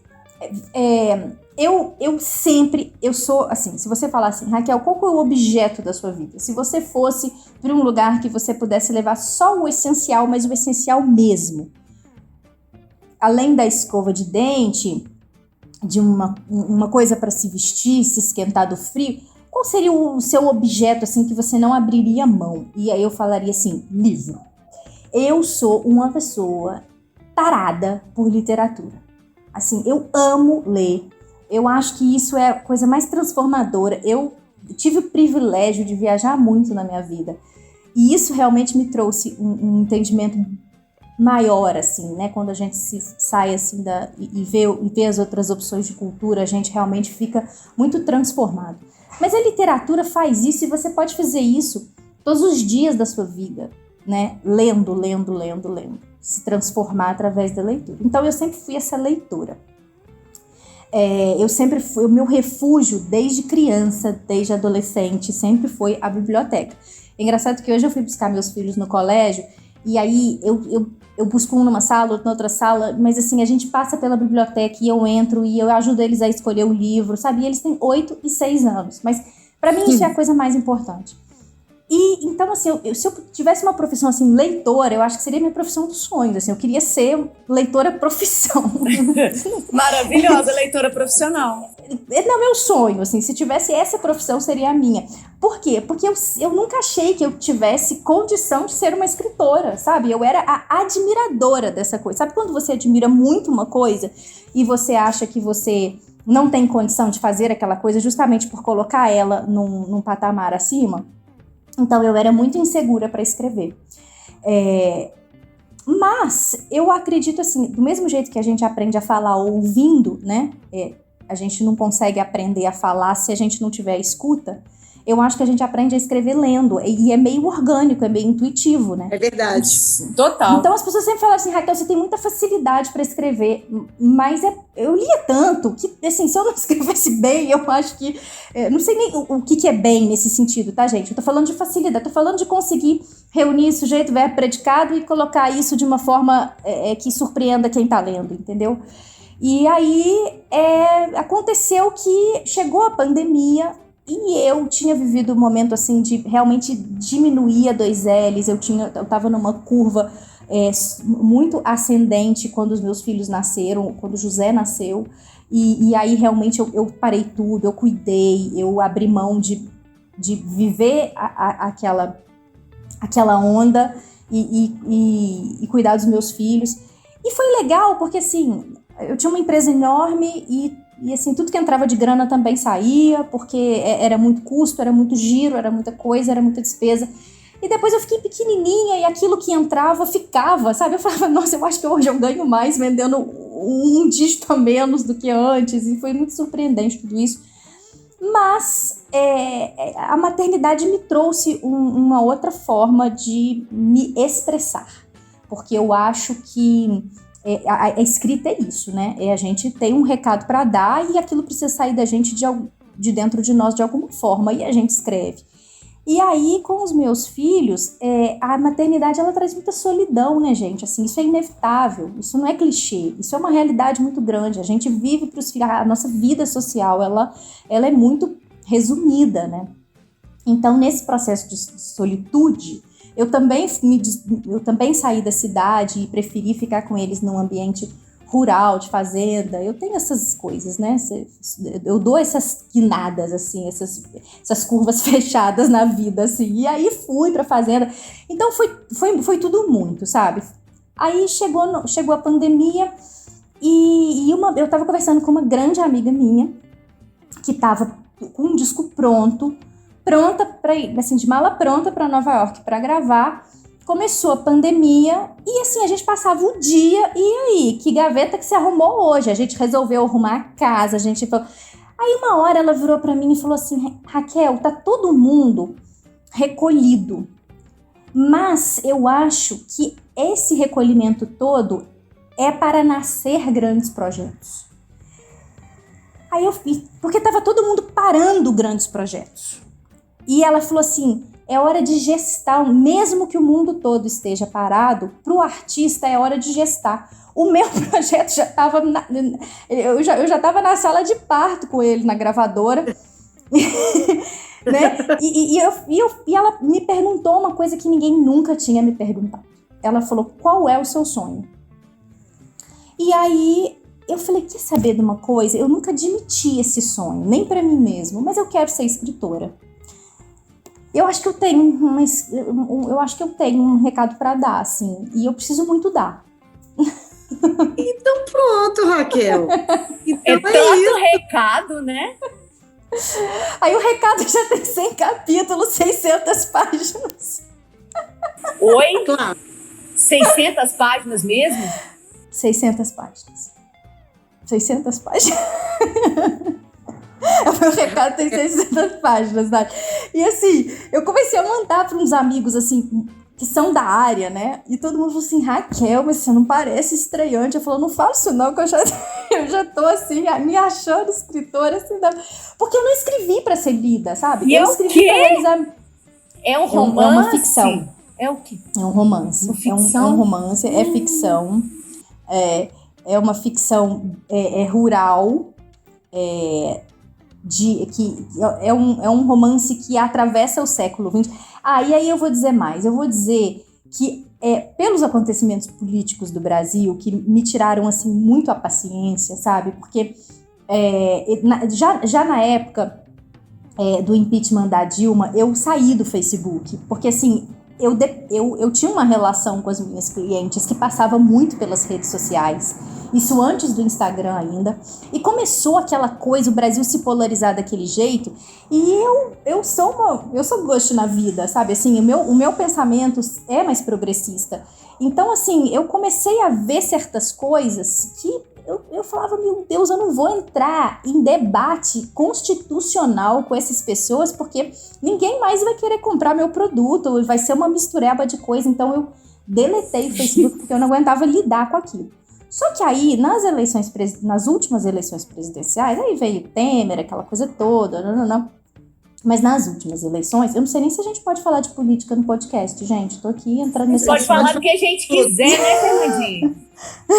Eu sou, assim, se você falar assim, Raquel, qual é o objeto da sua vida? Se você fosse para um lugar que você pudesse levar só o essencial, mas o essencial mesmo. Além da escova de dente, de uma coisa para se vestir, se esquentar do frio, qual seria o seu objeto, assim, que você não abriria mão? E aí eu falaria assim, livro. Eu sou uma pessoa tarada por literatura. Assim, eu amo ler. Eu acho que isso é a coisa mais transformadora. Eu tive o privilégio de viajar muito na minha vida. E isso realmente me trouxe um entendimento maior, assim, né? Quando a gente sai, assim, e vê as outras opções de cultura, a gente realmente fica muito transformado. Mas a literatura faz isso e você pode fazer isso todos os dias da sua vida, né? Lendo. Se transformar através da leitura. Então, eu sempre fui essa leitora. O meu refúgio desde criança, desde adolescente, sempre foi a biblioteca. É engraçado que hoje eu fui buscar meus filhos no colégio e aí eu busco um numa sala, outro na outra sala, mas assim, a gente passa pela biblioteca e eu entro e eu ajudo eles a escolher o livro, sabe? E eles têm 8 e 6 anos, mas para mim isso é a coisa mais importante. E então, assim, se eu tivesse uma profissão assim, leitora, eu acho que seria minha profissão dos sonhos, assim, eu queria ser leitora profissão. Maravilhosa, leitora profissional. É meu sonho, assim, se tivesse essa profissão seria a minha. Por quê? Porque eu nunca achei que eu tivesse condição de ser uma escritora, sabe? Eu era a admiradora dessa coisa. Sabe quando você admira muito uma coisa e você acha que você não tem condição de fazer aquela coisa justamente por colocar ela num patamar acima? Então, eu era muito insegura para escrever. Mas eu acredito assim, do mesmo jeito que a gente aprende a falar ouvindo, né? A gente não consegue aprender a falar se a gente não tiver escuta. Eu acho que a gente aprende a escrever lendo. E é meio orgânico, é meio intuitivo, né? É verdade. Total. Então as pessoas sempre falam assim, Raquel, você tem muita facilidade para escrever. Mas eu lia tanto que, assim, se eu não escrevesse bem, eu acho que... não sei nem o que é bem nesse sentido, tá, gente? Eu tô falando de facilidade, tô falando de conseguir reunir sujeito, verbo, predicado e colocar isso de uma forma que surpreenda quem tá lendo, entendeu? E aí aconteceu que chegou a pandemia e eu tinha vivido um momento assim de realmente diminuir a 2 L's, eu tava numa curva muito ascendente quando os meus filhos nasceram, quando o José nasceu, e aí realmente eu parei tudo, eu cuidei, eu abri mão de viver aquela onda e cuidar dos meus filhos. E foi legal porque assim, eu tinha uma empresa enorme e assim, tudo que entrava de grana também saía, porque era muito custo, era muito giro, era muita coisa, era muita despesa. E depois eu fiquei pequenininha e aquilo que entrava ficava, sabe? Eu falava, nossa, eu acho que hoje eu ganho mais vendendo um dígito a menos do que antes. E foi muito surpreendente tudo isso. Mas a maternidade me trouxe uma outra forma de me expressar. Porque eu acho que a escrita é isso, né? A gente tem um recado para dar e aquilo precisa sair da gente de dentro de nós de alguma forma e a gente escreve. E aí, com os meus filhos, a maternidade ela traz muita solidão, né, gente? Assim, isso é inevitável, isso não é clichê, isso é uma realidade muito grande. A gente vive para os filhos, a nossa vida social, ela é muito resumida, né? Então, nesse processo de solitude, eu também saí da cidade e preferi ficar com eles num ambiente rural, de fazenda. Eu tenho essas coisas, né? Eu dou essas guinadas, assim, essas curvas fechadas na vida, assim. E aí fui pra fazenda. Então foi tudo muito, sabe? Aí chegou a pandemia e eu tava conversando com uma grande amiga minha que tava com um disco pronta para ir, assim, de mala pronta para Nova York para gravar. Começou a pandemia e assim, a gente passava o dia, e aí, que gaveta que você arrumou hoje? A gente resolveu arrumar a casa, a gente falou... Aí uma hora ela virou para mim e falou assim, Raquel, tá todo mundo recolhido, mas eu acho que esse recolhimento todo é para nascer grandes projetos. Aí eu fiz, porque estava todo mundo parando grandes projetos. E ela falou assim, é hora de gestar, mesmo que o mundo todo esteja parado, para o artista é hora de gestar. O meu projeto já estava, eu já estava na sala de parto com ele, na gravadora, né? E ela me perguntou uma coisa que ninguém nunca tinha me perguntado. Ela falou, qual é o seu sonho? E aí eu falei, quer saber de uma coisa? Eu nunca admiti esse sonho, nem para mim mesmo, mas eu quero ser escritora. Eu acho que eu tenho um recado para dar, assim, e eu preciso muito dar. Então pronto, Raquel. Então É tanto recado, né? Aí o recado já tem 100 capítulos, 600 páginas. Oi? Claro. 600 páginas mesmo? 600 páginas. 600 páginas. O meu recado tem 600 páginas, Nath. E assim, eu comecei a mandar para uns amigos, assim, que são da área, né? E todo mundo falou assim, Raquel, mas você não parece estreante. Eu falei, não falo isso não, que eu já tô assim, me achando escritora, assim, porque eu não escrevi para ser lida, sabe? E eu é o escrevi quê? para realizar... É um romance? É uma ficção. É o quê? É um romance. Ficção? É um romance, é ficção. É uma ficção rural, é um romance que atravessa o século XX. E aí eu vou dizer mais. Eu vou dizer que pelos acontecimentos políticos do Brasil, que me tiraram assim, muito a paciência, sabe? Porque já na época do impeachment da Dilma, eu saí do Facebook. Porque assim, eu tinha uma relação com as minhas clientes que passava muito pelas redes sociais. Isso antes do Instagram ainda. E começou aquela coisa, o Brasil se polarizar daquele jeito. E eu sou gosto na vida, sabe? Assim, o meu pensamento é mais progressista. Então, assim, eu comecei a ver certas coisas que eu falava, meu Deus, eu não vou entrar em debate constitucional com essas pessoas, porque ninguém mais vai querer comprar meu produto, vai ser uma mistureba de coisa. Então, eu deletei o Facebook, porque eu não aguentava lidar com aquilo. Só que aí, nas últimas eleições presidenciais, aí veio Temer, aquela coisa toda, mas nas últimas eleições, eu não sei nem se a gente pode falar de política no podcast, gente, tô aqui entrando nesse Pode falar do que a gente quiser, né, Fernandinha?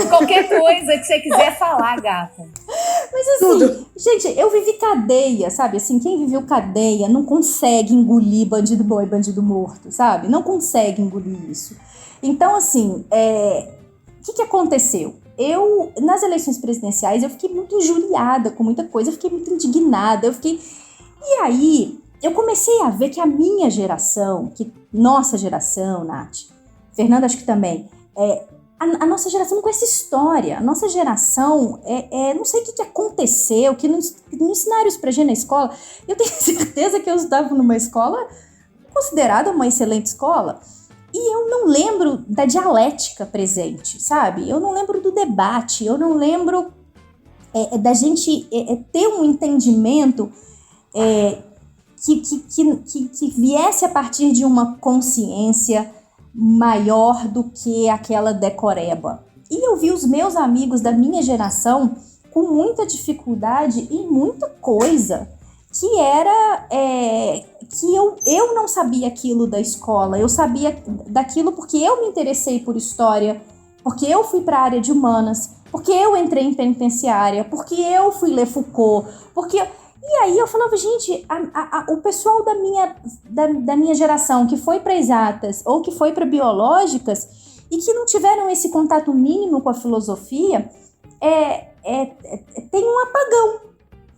Qualquer coisa que você quiser falar, gata. Mas assim, gente, eu vivi cadeia, sabe? Assim, quem viveu cadeia não consegue engolir bandido bom e bandido morto, sabe? Não consegue engolir isso. Então, assim, o que aconteceu? Nas eleições presidenciais, eu fiquei muito injuriada com muita coisa, eu fiquei muito indignada, E aí, eu comecei a ver que a minha geração, nossa geração, Nath, Fernanda acho que também, a nossa geração não conhece história, a nossa geração, não sei o que aconteceu, que não ensinaram isso pra gente na escola. Eu tenho certeza que eu estava numa escola considerada uma excelente escola, e eu não lembro da dialética presente, sabe? Eu não lembro do debate, eu não lembro da gente ter um entendimento que viesse a partir de uma consciência maior do que aquela decoreba. E eu vi os meus amigos da minha geração com muita dificuldade em muita coisa, que era que eu não sabia aquilo da escola, eu sabia daquilo porque eu me interessei por história, porque eu fui para a área de humanas, porque eu entrei em penitenciária, porque eu fui ler Foucault, E aí eu falava, gente, o pessoal da minha geração que foi para exatas ou que foi para biológicas e que não tiveram esse contato mínimo com a filosofia, tem um apagão,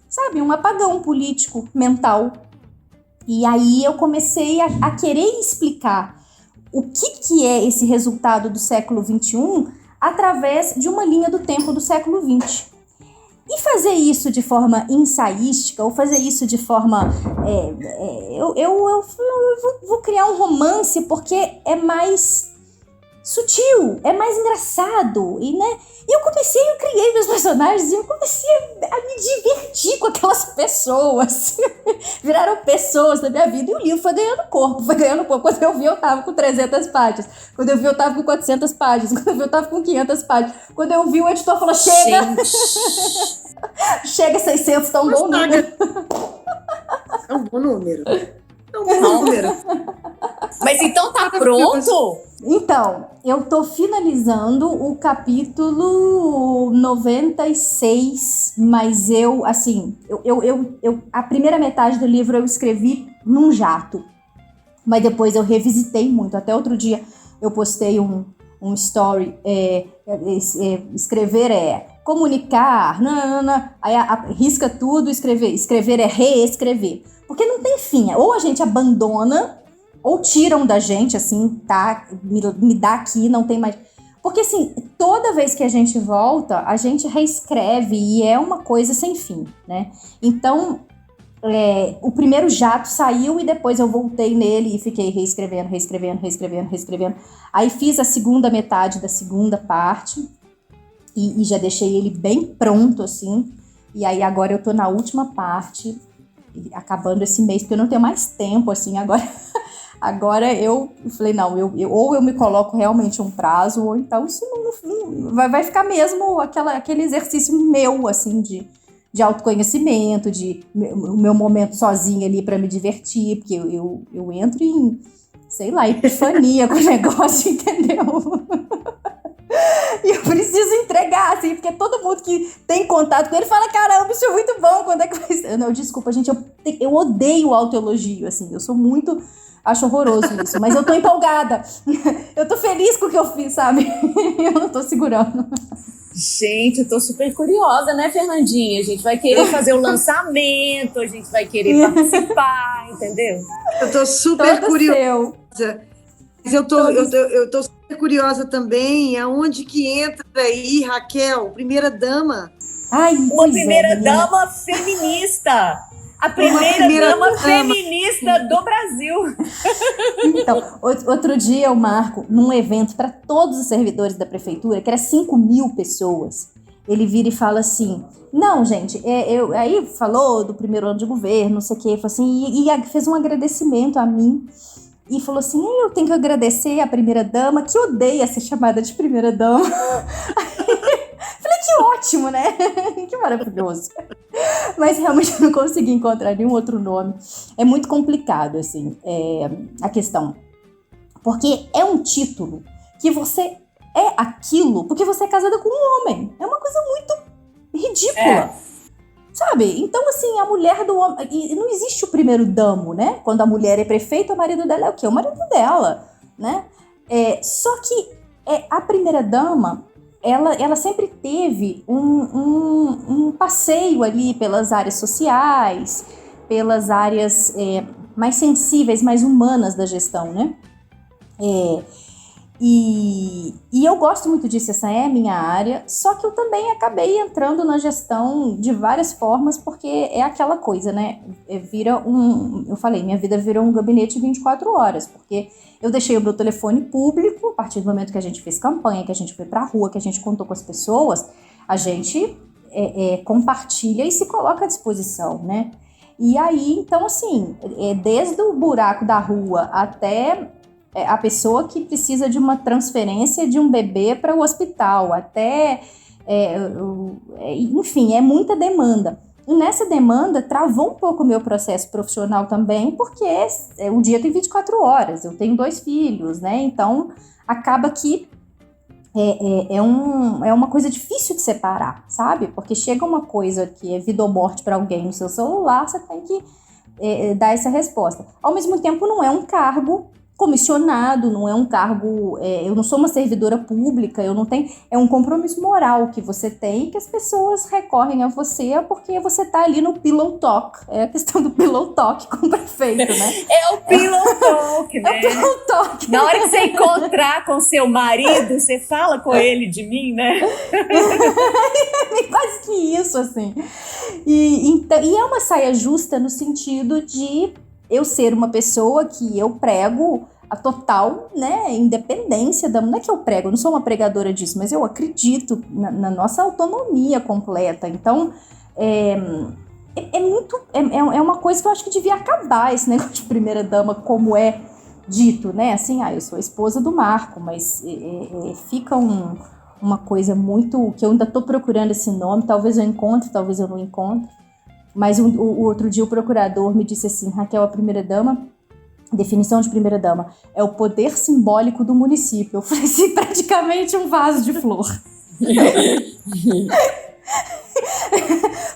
sabe? Um apagão político, mental. E aí eu comecei a querer explicar o que é esse resultado do século XXI através de uma linha do tempo do século XX. E fazer isso de forma ensaística, ou fazer isso de forma... eu vou criar um romance porque é mais sutil, é mais engraçado, e, né? E eu criei meus personagens e eu comecei a me divertir com aquelas pessoas. Viraram pessoas na minha vida e o livro foi ganhando corpo. Quando eu vi, eu tava com 300 páginas. Quando eu vi, eu tava com 400 páginas. Quando eu vi, eu tava com 500 páginas. Quando eu vi, o editor falou, chega! Chega, 600, tá um bom número. É um bom número. É um bom número. Mas então tá pronto? Então, eu tô finalizando o capítulo 96, mas a primeira metade do livro eu escrevi num jato, mas depois eu revisitei muito. Até outro dia eu postei um story, escrever é comunicar, aí risca tudo, escrever é reescrever, porque não tem fim, ou a gente abandona, ou tiram da gente, assim, tá, me dá aqui, não tem mais... Porque, assim, toda vez que a gente volta, a gente reescreve e é uma coisa sem fim, né? Então, o primeiro jato saiu e depois eu voltei nele e fiquei reescrevendo. Aí fiz a segunda metade da segunda parte e já deixei ele bem pronto, assim. E aí agora eu tô na última parte, acabando esse mês, porque eu não tenho mais tempo, assim, agora... Agora eu falei, não, ou eu me coloco realmente um prazo, ou então isso não vai ficar mesmo aquele exercício meu, assim, de autoconhecimento, o meu momento sozinha ali para me divertir, porque eu entro em, sei lá, epifania com o negócio, entendeu? E eu preciso entregar, assim, porque todo mundo que tem contato com ele fala, caramba, isso é muito bom, quando é que vai ser? Não, desculpa, gente, eu odeio autoelogio, assim, eu sou muito... Acho horroroso isso, mas eu tô empolgada. Eu tô feliz com o que eu fiz, sabe? Eu não tô segurando. Gente, eu tô super curiosa, né, Fernandinha? A gente vai querer fazer o lançamento, a gente vai querer participar, entendeu? Eu tô super curiosa. Mas eu tô super curiosa também, aonde que entra aí, Raquel, primeira dama? Ai, uma primeira dama feminista. A primeira dama feminista do Brasil. Então, outro dia eu marco num evento para todos os servidores da prefeitura, que era 5.000 pessoas. Ele vira e fala assim, não, gente, aí falou do primeiro ano de governo, não sei o quê, falou assim, e fez um agradecimento a mim. E falou assim, eu tenho que agradecer a primeira-dama, que odeia ser chamada de primeira-dama. Falei, que ótimo, né? Que maravilhoso. Mas realmente eu não consegui encontrar nenhum outro nome. É muito complicado, assim, a questão. Porque é um título que você é aquilo porque você é casada com um homem. É uma coisa muito ridícula. Sabe? Então, assim, a mulher do homem... E não existe o primeiro damo, né? Quando a mulher é prefeita, o marido dela é o quê? O marido dela, né? Só que a primeira dama... Ela sempre teve um passeio ali pelas áreas sociais, pelas áreas mais sensíveis, mais humanas da gestão, né? E eu gosto muito disso, essa é a minha área, só que eu também acabei entrando na gestão de várias formas, porque é aquela coisa, né? Eu falei, minha vida virou um gabinete de 24 horas, porque eu deixei o meu telefone público, a partir do momento que a gente fez campanha, que a gente foi pra rua, que a gente contou com as pessoas, a gente compartilha e se coloca à disposição, né? E aí, então, assim, desde o buraco da rua até a pessoa que precisa de uma transferência de um bebê para o hospital, até, enfim, é muita demanda. E nessa demanda travou um pouco o meu processo profissional também, porque o dia tem 24 horas, eu tenho 2 filhos, né? Então, acaba que é uma coisa difícil de separar, sabe? Porque chega uma coisa que é vida ou morte para alguém no seu celular, você tem que dar essa resposta. Ao mesmo tempo, não é um cargo comissionado, não é um cargo, eu não sou uma servidora pública, eu não tenho, é um compromisso moral que você tem, que as pessoas recorrem a você porque você tá ali no pillow talk, é a questão do pillow talk com o prefeito, né? É o pillow talk, né? É o pillow talk. Na hora que você encontrar com seu marido, você fala com ele de mim, né? Quase que isso, assim. E é uma saia justa no sentido de eu ser uma pessoa que eu prego a total, né, independência da... Não é que eu prego, eu não sou uma pregadora disso, mas eu acredito na nossa autonomia completa. Então, é uma coisa que eu acho que devia acabar, esse negócio de primeira-dama, como é dito, né? Assim, eu sou a esposa do Marco, mas fica uma coisa muito... que eu ainda estou procurando esse nome, talvez eu encontre, talvez eu não encontre. Mas o outro dia o procurador me disse assim: Raquel, a primeira-dama, definição de primeira-dama, é o poder simbólico do município. Eu falei assim, praticamente um vaso de flor.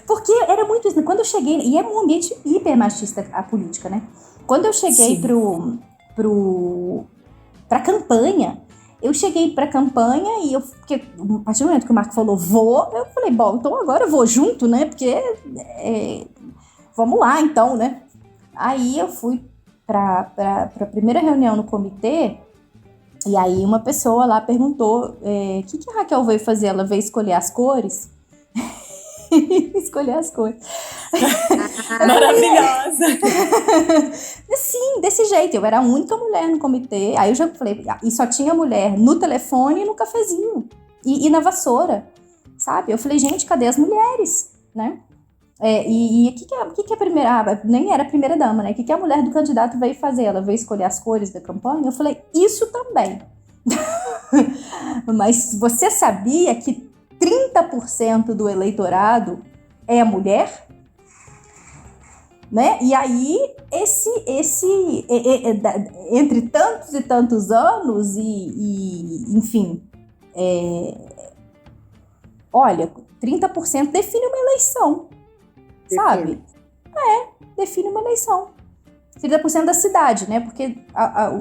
Porque era muito isso, né? Quando eu cheguei, e é um ambiente hiper machista a política, né? Quando eu cheguei pra campanha, e porque a partir do momento que o Marco falou vou, eu falei, bom, então agora eu vou junto, né? Porque vamos lá, então, né? Aí eu fui para a primeira reunião no comitê, e aí uma pessoa lá perguntou o que a Raquel veio fazer? Ela veio escolher as cores? Escolher as cores. Maravilhosa! Sim, desse jeito. Eu era a única mulher no comitê. Aí eu já falei, e só tinha mulher no telefone e no cafezinho. E na vassoura, sabe? Eu falei, gente, cadê as mulheres? Né? E o que a primeira... nem era a primeira dama, né? O que a mulher do candidato veio fazer? Ela veio escolher as cores da campanha? Eu falei, isso também. Mas você sabia que 30% do eleitorado é mulher? Né? E aí, entre tantos e tantos anos, enfim, olha, 30% define uma eleição, sabe? Define uma eleição. 30% da cidade, né? Porque a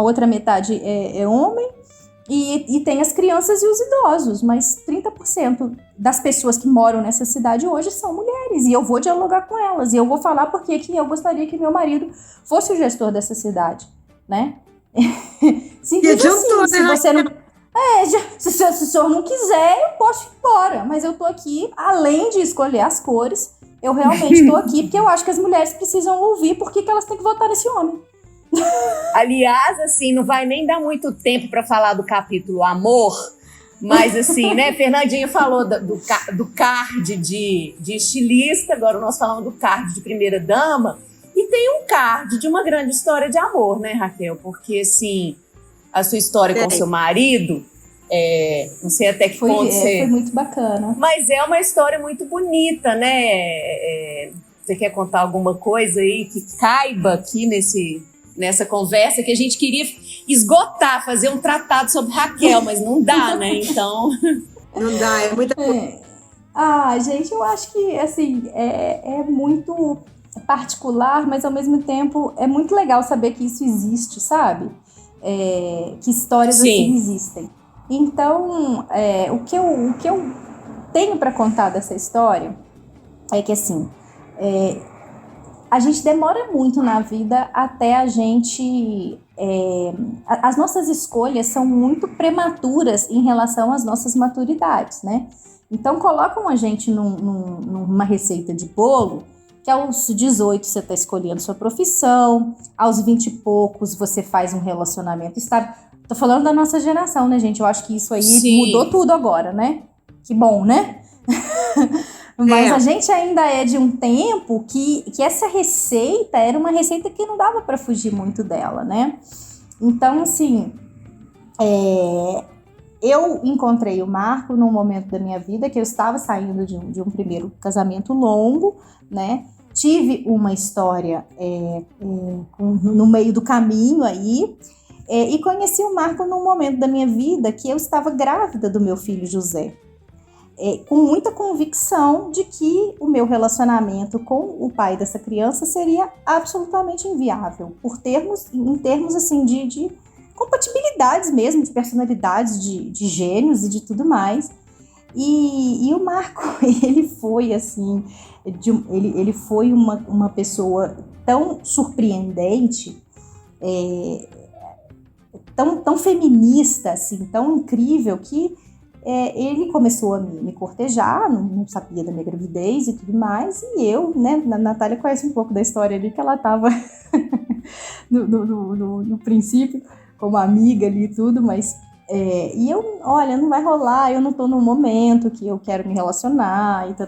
outra metade é homem, e tem as crianças e os idosos, mas 30% das pessoas que moram nessa cidade hoje são mulheres, e eu vou dialogar com elas, e eu vou falar porque que eu gostaria que meu marido fosse o gestor dessa cidade, né? Simples assim, se você não... se o senhor não quiser, eu posso ir embora, mas eu tô aqui, além de escolher as cores, eu realmente tô aqui porque eu acho que as mulheres precisam ouvir porque que elas têm que votar nesse homem. Aliás, assim, não vai nem dar muito tempo para falar do capítulo amor, mas assim, né, Fernandinho falou do card de estilista, agora nós falamos do card de primeira-dama, e tem um card de uma grande história de amor, né, Raquel? Porque, assim, a sua história com seu marido, não sei até que ponto você... Foi muito bacana. Mas é uma história muito bonita, né? Você quer contar alguma coisa aí que caiba aqui nessa conversa, que a gente queria esgotar, fazer um tratado sobre Raquel, mas não dá, né? Então... Não dá, é muita coisa. Gente, eu acho que, assim, é muito particular, mas ao mesmo tempo é muito legal saber que isso existe, sabe? Que histórias assim existem. Então, o que eu tenho para contar dessa história é que, assim, a gente demora muito na vida até a gente... as nossas escolhas são muito prematuras em relação às nossas maturidades, né? Então, colocam a gente numa receita de bolo, que aos 18 você está escolhendo sua profissão, aos 20 e poucos você faz um relacionamento estável. Tô falando da nossa geração, né, gente? Eu acho que isso aí mudou tudo agora, né? Que bom, né? Mas a gente ainda é de um tempo que essa receita era uma receita que não dava para fugir muito dela, né? Então, assim, eu encontrei o Marco num momento da minha vida que eu estava saindo de um primeiro casamento longo, né? Tive uma história no meio do caminho aí, e conheci o Marco num momento da minha vida que eu estava grávida do meu filho José. Com muita convicção de que o meu relacionamento com o pai dessa criança seria absolutamente inviável, em termos assim, de compatibilidades mesmo, de personalidades, de gênios e de tudo mais. E o Marco, ele foi assim, ele foi uma pessoa tão surpreendente, tão feminista, assim, tão incrível, que ele começou a me cortejar, não sabia da minha gravidez e tudo mais, e eu, né, a Natália conhece um pouco da história ali, que ela estava no princípio, como amiga ali e tudo, mas... e eu, olha, não vai rolar, eu não tô num momento que eu quero me relacionar, e Por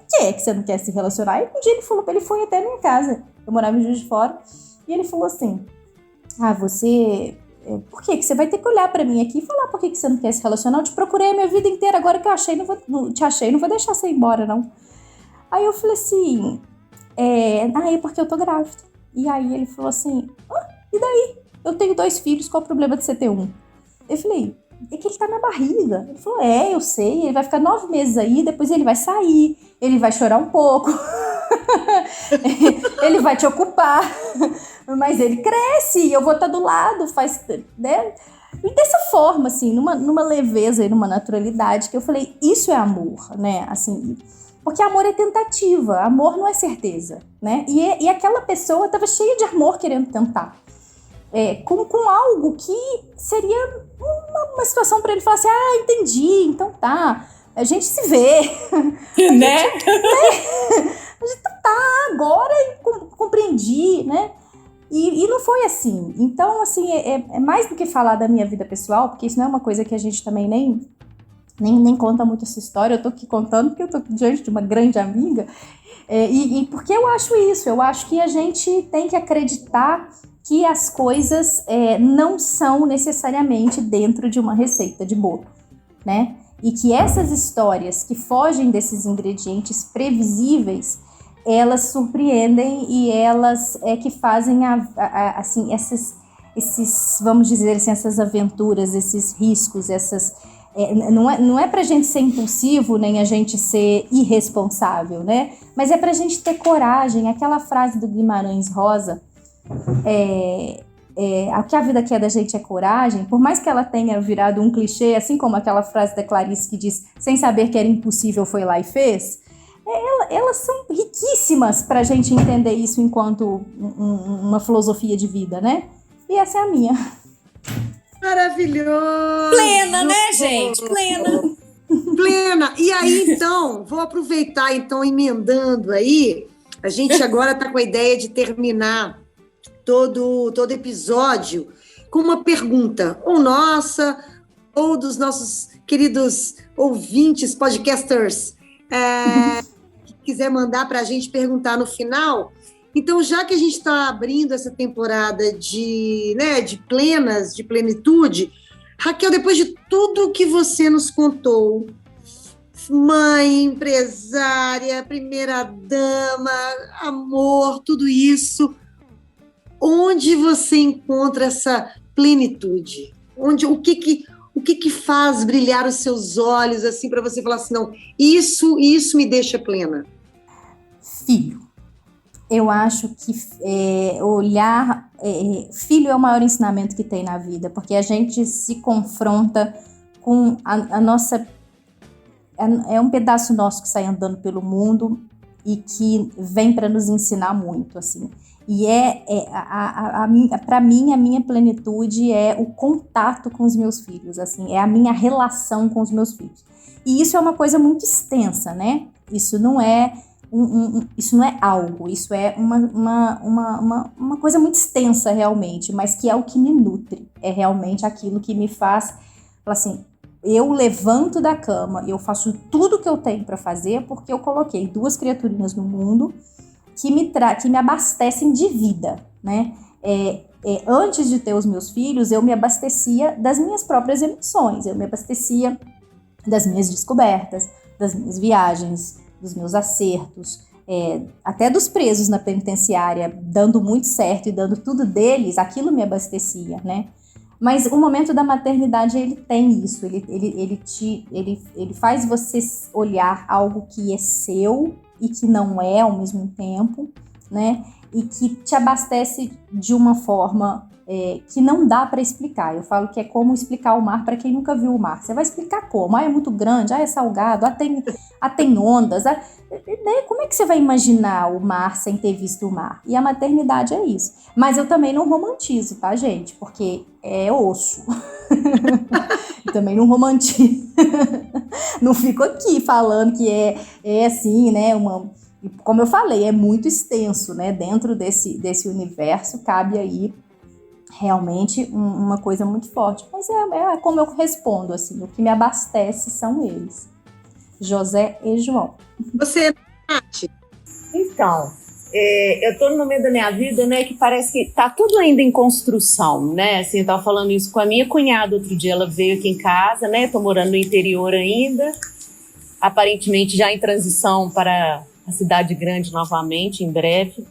que você não quer se relacionar? E um dia ele foi até minha casa, eu morava em Juiz de Fora, e ele falou assim, você... Por que você vai ter que olhar pra mim aqui e falar por que você não quer se relacionar? Eu te procurei a minha vida inteira, agora que eu achei, não vou deixar você ir embora, não. Aí eu falei assim, é porque eu tô grávida. E aí ele falou assim, e daí? Eu tenho 2 filhos, qual o problema de você ter um? Eu falei, é que ele tá na barriga. Ele falou, eu sei, ele vai ficar 9 meses aí, depois ele vai sair, ele vai chorar um pouco, ele vai te ocupar, mas ele cresce e eu vou estar do lado, né? E dessa forma, assim, numa leveza e numa naturalidade, que eu falei, isso é amor, né? Assim, porque amor é tentativa, amor não é certeza, né? E aquela pessoa estava cheia de amor querendo tentar. Com algo que seria uma situação para ele falar assim, entendi, então tá, a gente se vê. Né? A gente tá, agora compreendi, né? E não foi assim. Então, assim, é mais do que falar da minha vida pessoal, porque isso não é uma coisa que a gente também nem conta muito essa história. Eu tô aqui contando porque eu tô diante de uma grande amiga. E porque eu acho isso, eu acho que a gente tem que acreditar que as coisas não são necessariamente dentro de uma receita de bolo, né? E que essas histórias que fogem desses ingredientes previsíveis, elas surpreendem e elas que fazem assim, esses, vamos dizer assim, essas aventuras, esses riscos, não é pra gente ser impulsivo, nem a gente ser irresponsável, né? Mas é pra gente ter coragem. Aquela frase do Guimarães Rosa, o que a vida quer da gente é coragem, por mais que ela tenha virado um clichê, assim como aquela frase da Clarice que diz, sem saber que era impossível, foi lá e fez, elas são riquíssimas pra gente entender isso enquanto uma filosofia de vida, né? E essa é a minha. Maravilhoso! Plena, né, gente? Plena. E aí, então, vou aproveitar, então, emendando aí, a gente agora está com a ideia de terminar todo episódio com uma pergunta, ou nossa, ou dos nossos queridos ouvintes, podcasters, que quiser mandar para a gente perguntar no final. Então, já que a gente está abrindo essa temporada de plenas, de plenitude, Raquel, depois de tudo que você nos contou, mãe, empresária, primeira-dama, amor, tudo isso, onde você encontra essa plenitude? O que faz brilhar os seus olhos assim para você falar assim, não, isso me deixa plena? Filho. Eu acho que filho é o maior ensinamento que tem na vida, porque a gente se confronta com a nossa... É um pedaço nosso que sai andando pelo mundo e que vem para nos ensinar muito, assim. E para mim, a minha plenitude é o contato com os meus filhos, assim, é a minha relação com os meus filhos. E isso é uma coisa muito extensa, né? Isso não é algo, isso é uma coisa muito extensa realmente, mas que é o que me nutre, é realmente aquilo que me faz, assim, eu levanto da cama, eu faço tudo que eu tenho para fazer porque eu coloquei 2 criaturinhas no mundo que me abastecem de vida, né? Antes de ter os meus filhos, eu me abastecia das minhas próprias emoções, eu me abastecia das minhas descobertas, das minhas viagens, dos meus acertos, até dos presos na penitenciária, dando muito certo e dando tudo deles, aquilo me abastecia, né? Mas o momento da maternidade, ele tem isso, ele faz você olhar algo que é seu e que não é ao mesmo tempo, né? E que te abastece de uma forma que não dá para explicar. Eu falo que é como explicar o mar para quem nunca viu o mar. Você vai explicar como? É muito grande, é salgado, tem ondas. Como é que você vai imaginar o mar sem ter visto o mar? E a maternidade é isso. Mas eu também não romantizo, tá, gente? Porque é osso. Eu também não romantizo. Não fico aqui falando que é assim, né? E como eu falei, é muito extenso, né? Dentro desse universo cabe aí realmente uma coisa muito forte. Mas é como eu respondo, assim, o que me abastece são eles, José e João. Você, Nath? Então, eu estou no momento da minha vida, né, que parece que tá tudo ainda em construção, né? Assim, eu tava falando isso com a minha cunhada outro dia, ela veio aqui em casa, né? Tô morando no interior ainda, aparentemente já em transição para a cidade grande novamente, em breve.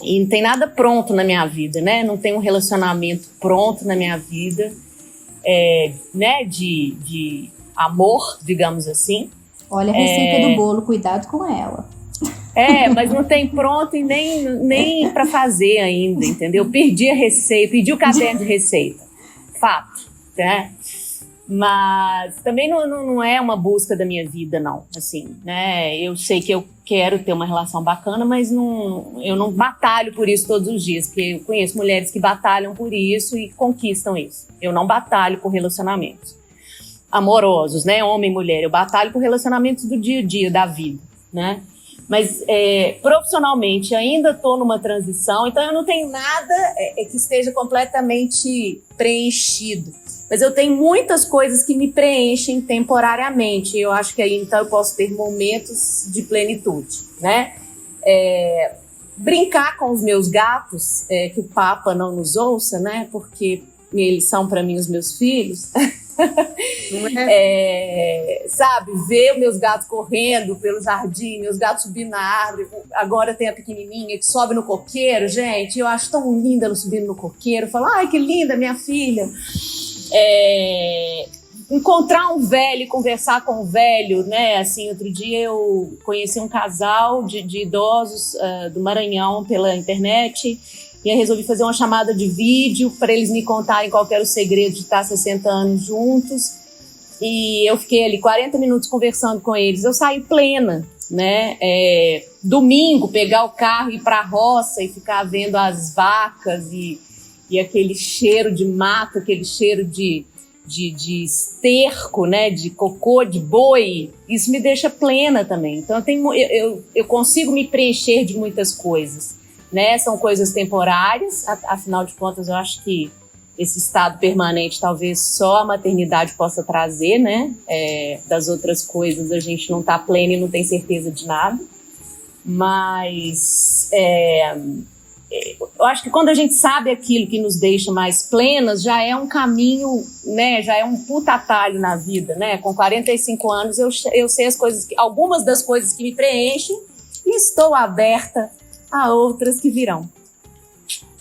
E não tem nada pronto na minha vida, né? Não tem um relacionamento pronto na minha vida, né? De amor, digamos assim. Olha a receita do bolo, cuidado com ela. Mas não tem pronto e nem para fazer ainda, entendeu? Perdi a receita, perdi o caderno de receita. Fato, né? Mas também não é uma busca da minha vida, não. Assim, né? Eu sei que eu quero ter uma relação bacana, mas eu não batalho por isso todos os dias, porque eu conheço mulheres que batalham por isso e conquistam isso. Eu não batalho por relacionamentos amorosos, né? Homem e mulher. Eu batalho por relacionamentos do dia a dia, da vida, né? Mas profissionalmente ainda estou numa transição, então eu não tenho nada que esteja completamente preenchido. Mas eu tenho muitas coisas que me preenchem temporariamente. Eu acho que aí então eu posso ter momentos de plenitude, né? Brincar com os meus gatos, que o Papa não nos ouça, né? Porque eles são para mim os meus filhos. Sabe, ver meus gatos correndo pelo jardim, meus gatos subindo na árvore. Agora tem a pequenininha que sobe no coqueiro, gente, eu acho tão linda ela subindo no coqueiro. Eu falo, ai, que linda, minha filha. Encontrar um velho e conversar com um velho, né? Assim, outro dia eu conheci um casal de idosos do Maranhão pela internet. E aí resolvi fazer uma chamada de vídeo para eles me contarem qual que era o segredo de estar 60 anos juntos. E eu fiquei ali 40 minutos conversando com eles. Eu saí plena, né? Domingo, pegar o carro, ir para a roça e ficar vendo as vacas e aquele cheiro de mato, aquele cheiro de esterco, né? De cocô, de boi. Isso me deixa plena também. Então eu consigo me preencher de muitas coisas. Né? São coisas temporárias, afinal de contas eu acho que esse estado permanente talvez só a maternidade possa trazer, né? Das outras coisas a gente não está pleno e não tem certeza de nada, mas eu acho que quando a gente sabe aquilo que nos deixa mais plenas, já é um caminho, né? Já é um puta atalho na vida, né? Com 45 anos eu sei algumas das coisas que me preenchem e estou aberta a outras que virão.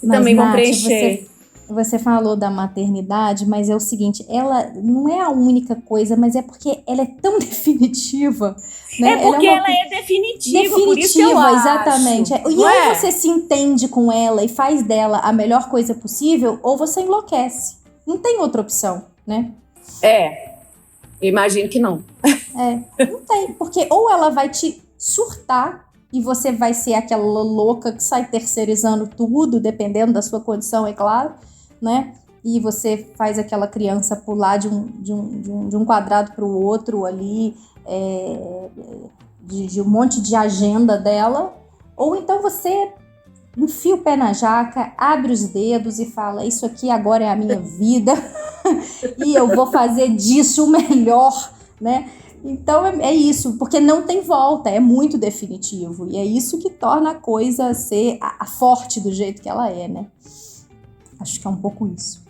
E também vão preencher. Você falou da maternidade, mas é o seguinte, ela não é a única coisa, mas é porque ela é tão definitiva. Né? Ela é definitiva, por isso que eu acho. Exatamente. E ou você se entende com ela e faz dela a melhor coisa possível, ou você enlouquece. Não tem outra opção, né? Imagino que não. Não tem, porque ou ela vai te surtar, e você vai ser aquela louca que sai terceirizando tudo, dependendo da sua condição, é claro, né? E você faz aquela criança pular de um quadrado para o outro ali, de um monte de agenda dela. Ou então você enfia o pé na jaca, abre os dedos e fala, isso aqui agora é a minha vida e eu vou fazer disso o melhor, né? Então é isso, porque não tem volta, é muito definitivo. E é isso que torna a coisa ser a forte do jeito que ela é, né? Acho que é um pouco isso.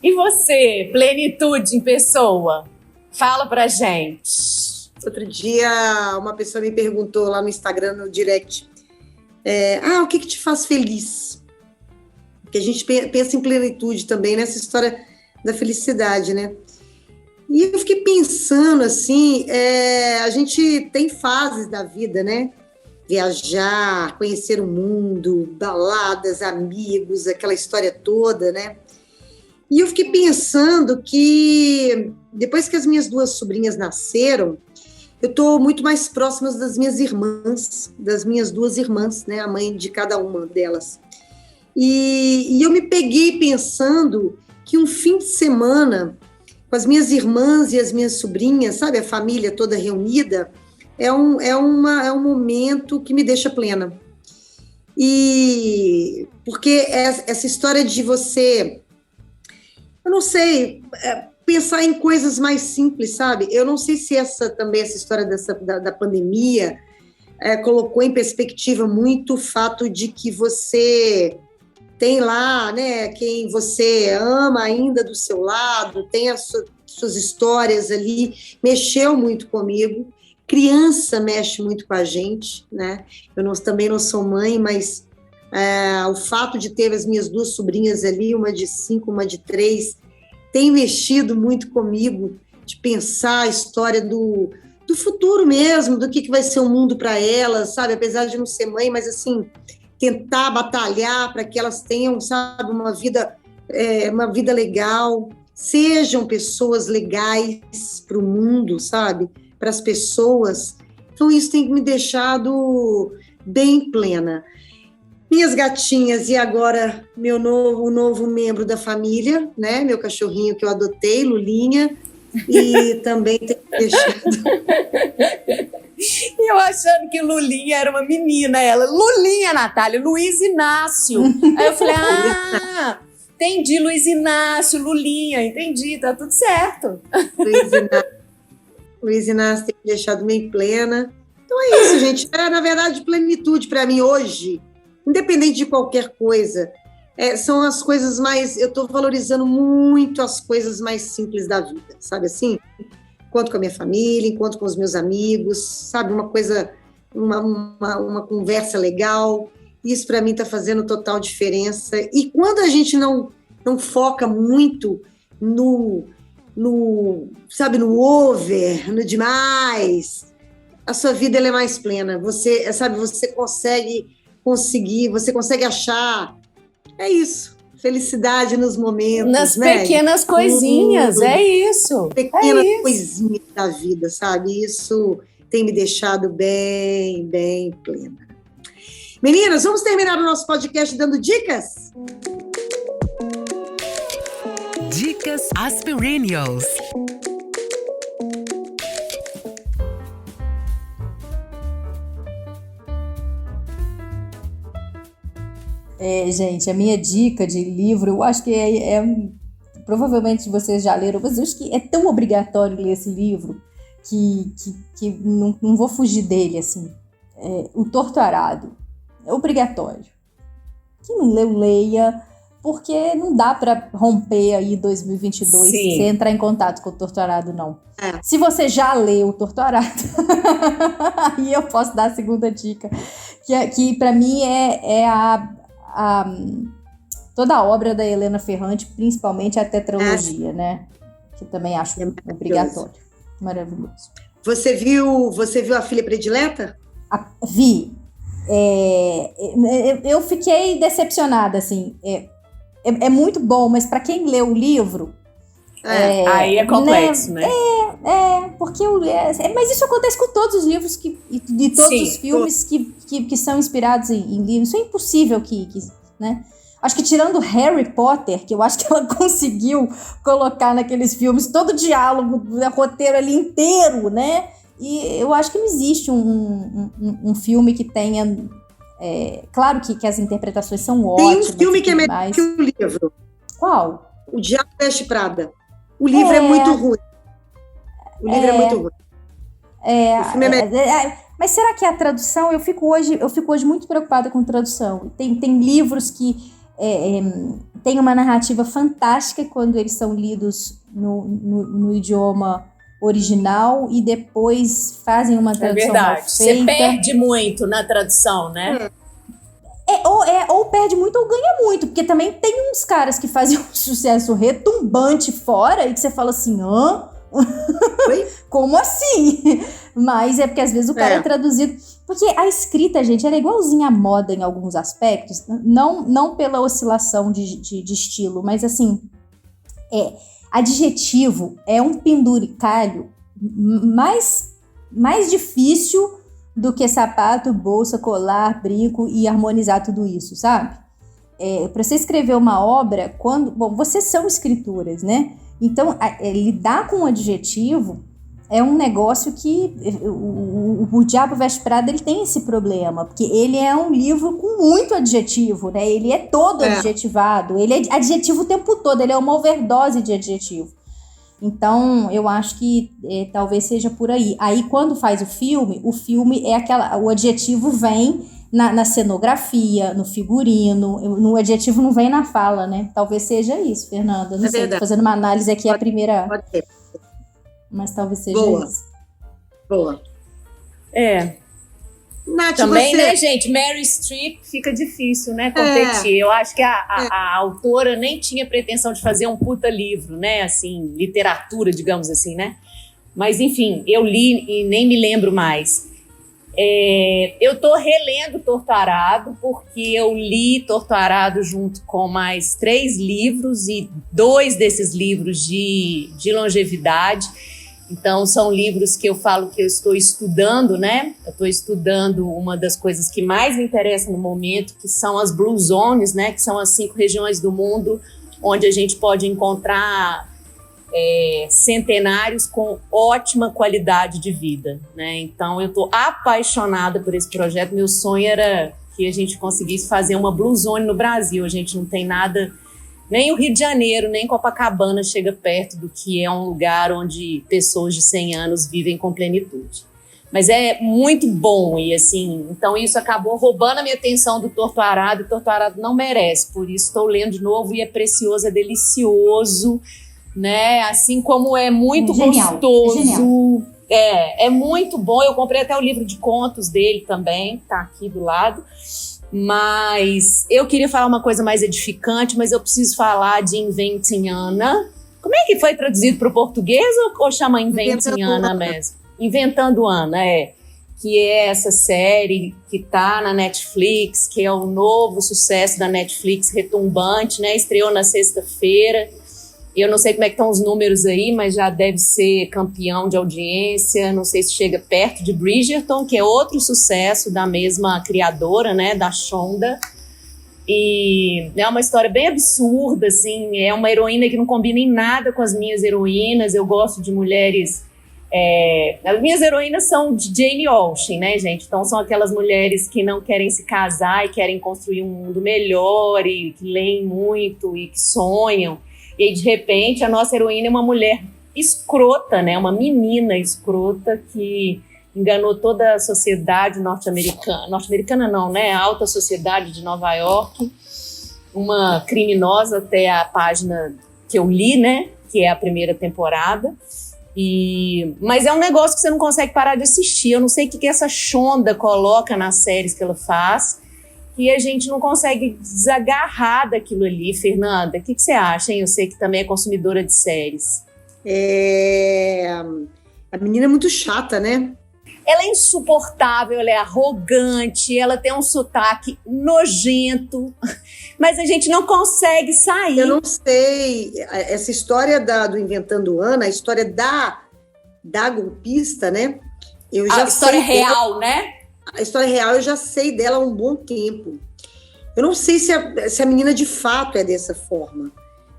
E você, plenitude em pessoa? Fala pra gente. Outro dia, uma pessoa me perguntou lá no Instagram, no direct, o que te faz feliz? Porque a gente pensa em plenitude também, nessa história da felicidade, né? E eu fiquei pensando, assim, a gente tem fases da vida, né? Viajar, conhecer o mundo, baladas, amigos, aquela história toda, né? E eu fiquei pensando que, depois que as minhas duas sobrinhas nasceram, eu estou muito mais próxima das minhas irmãs, das minhas duas irmãs, né? A mãe de cada uma delas. E eu me peguei pensando que um fim de semana com as minhas irmãs e as minhas sobrinhas, sabe, a família toda reunida, é um momento que me deixa plena. E porque essa história de você, eu não sei, pensar em coisas mais simples, sabe? Eu não sei se essa história da pandemia colocou em perspectiva muito o fato de que você tem lá, né, quem você ama ainda do seu lado, tem suas histórias ali, mexeu muito comigo. Criança mexe muito com a gente, né? Também não sou mãe, mas o fato de ter as minhas 2 sobrinhas ali, uma de 5, uma de 3, tem mexido muito comigo, de pensar a história do futuro mesmo, do que vai ser o mundo para elas, sabe? Apesar de não ser mãe, mas assim, tentar batalhar para que elas tenham, sabe, uma vida legal, sejam pessoas legais para o mundo, sabe? Para as pessoas. Então, isso tem me deixado bem plena. Minhas gatinhas, e agora o novo membro da família, né? Meu cachorrinho que eu adotei, Lulinha, e também tem me deixado. Eu achando que Lulinha era uma menina, ela. Lulinha, Natália, Luiz Inácio. Aí eu falei, entendi, Luiz Inácio, Lulinha, entendi, tá tudo certo. Luiz Inácio tem me deixado bem plena. Então é isso, gente. Na verdade, plenitude para mim hoje, independente de qualquer coisa, são as coisas mais... Eu estou valorizando muito as coisas mais simples da vida, sabe assim? Enquanto com a minha família, enquanto com os meus amigos, sabe? Uma coisa, uma conversa legal. Isso para mim está fazendo total diferença. E quando a gente não foca muito sabe, no over, no demais, a sua vida ela é mais plena. Você consegue achar. É isso. Felicidade nos momentos, nas né? Pequenas coisinhas, é isso. Pequenas coisinhas da vida, sabe? Isso tem me deixado bem, bem plena. Meninas, vamos terminar o nosso podcast dando dicas? Dicas Aspirinials. Gente, a minha dica de livro, eu acho que provavelmente vocês já leram, mas eu acho que é tão obrigatório ler esse livro que não vou fugir dele, assim. O Torto Arado. É obrigatório. Quem não leu, leia, porque não dá para romper aí 2022 sem entrar em contato com o Torto Arado, não. Se você já leu o Torto Arado, aí eu posso dar a segunda dica, que para mim é toda a obra da Helena Ferrante, principalmente a tetralogia, né? Que também acho obrigatório. Maravilhoso. Você viu A Filha Predileta? Vi. Eu fiquei decepcionada, assim. É muito bom, mas para quem lê o livro... aí é complexo, né? Porque mas isso acontece com todos os livros e de todos os filmes que são inspirados em livros. Isso é impossível né? Acho que tirando Harry Potter, que eu acho que ela conseguiu colocar naqueles filmes todo o diálogo, o roteiro ali inteiro, né? E eu acho que não existe um filme que tenha... claro que as interpretações são ótimas. Tem um filme que é melhor que o livro. Qual? O Diabo Veste Prada. O livro é muito ruim. O livro é muito ruim. O filme é melhor. Mas será que a tradução... Eu fico hoje muito preocupada com tradução. Tem livros que têm uma narrativa fantástica quando eles são lidos no idioma original e depois fazem uma tradução mal feita. Você perde muito na tradução, né? Ou perde muito ou ganha muito, porque também tem uns caras que fazem um sucesso retumbante fora e que você fala assim, Oi? Como assim? Mas é porque às vezes o cara é traduzido. Porque a escrita, gente, ela é igualzinha à moda em alguns aspectos, não pela oscilação de estilo, mas assim, adjetivo é um penduricalho mais difícil do que sapato, bolsa, colar, brinco e harmonizar tudo isso, sabe? Para você escrever uma obra, vocês são escritoras, né? Então, lidar com um adjetivo é um negócio que o Diabo Veste Prada, ele tem esse problema, porque ele é um livro com muito adjetivo, né? Ele é todo adjetivado, ele é adjetivo o tempo todo, ele é uma overdose de adjetivo. Então, eu acho que talvez seja por aí. Aí, quando faz o filme é o adjetivo vem na cenografia, no figurino, no adjetivo não vem na fala, né? Talvez seja isso, Fernanda. Não sei, tô fazendo uma análise aqui, a primeira... Pode ser. Mas talvez seja isso. Boa. Nath, também, você... né, gente? Mary Streep fica difícil, né, competir. Eu acho que a autora nem tinha pretensão de fazer um puta livro, né? Assim, literatura, digamos assim, né? Mas, enfim, eu li e nem me lembro mais. Eu tô relendo Torto Arado, porque eu li Torto Arado junto com mais 3 livros, e 2 desses livros de longevidade. Então, são livros que eu falo que eu estou estudando, né? Eu estou estudando uma das coisas que mais me interessa no momento, que são as Blue Zones, né? Que são as 5 regiões do mundo onde a gente pode encontrar centenários com ótima qualidade de vida, né? Então, eu estou apaixonada por esse projeto. Meu sonho era que a gente conseguisse fazer uma Blue Zone no Brasil. A gente não tem nada... Nem o Rio de Janeiro, nem Copacabana chega perto do que é um lugar onde pessoas de 100 anos vivem com plenitude. Mas é muito bom, e assim, então isso acabou roubando a minha atenção do Torto Arado, e Torto Arado não merece, por isso estou lendo de novo, e é precioso, é delicioso, né? Assim como é muito gostoso. É muito bom. Eu comprei até o livro de contos dele também, tá aqui do lado. Mas eu queria falar uma coisa mais edificante, mas eu preciso falar de Inventing Anna. Como é que foi traduzido para o português, ou chama Inventing Anna mesmo? Inventando Anna, que é essa série que está na Netflix, que é o novo sucesso da Netflix, retumbante, né? Estreou na sexta-feira. Eu não sei como é que estão os números aí, mas já deve ser campeão de audiência. Não sei se chega perto de Bridgerton, que é outro sucesso da mesma criadora, né, da Shonda. E é uma história bem absurda, assim. É uma heroína que não combina em nada com as minhas heroínas. Eu gosto de mulheres... As minhas heroínas são de Jane Austen, né, gente? Então são aquelas mulheres que não querem se casar e querem construir um mundo melhor, e que leem muito e que sonham. E aí, de repente, a nossa heroína é uma mulher escrota, né? Uma menina escrota que enganou toda a sociedade norte-americana. Norte-americana não, né? A alta sociedade de Nova York. Uma criminosa até a página que eu li, né? Que é a primeira temporada. Mas é um negócio que você não consegue parar de assistir. Eu não sei o que essa Shonda coloca nas séries que ela faz, que a gente não consegue desagarrar daquilo ali. Fernanda, o que você acha, hein? Eu sei que também é consumidora de séries. A menina é muito chata, né? Ela é insuportável, ela é arrogante, ela tem um sotaque nojento, mas a gente não consegue sair. Eu não sei, essa história do Inventando Anna, a história da golpista, né? Eu já a história sei real, dela, né? A história real, eu já sei dela há um bom tempo. Eu não sei se a menina de fato é dessa forma,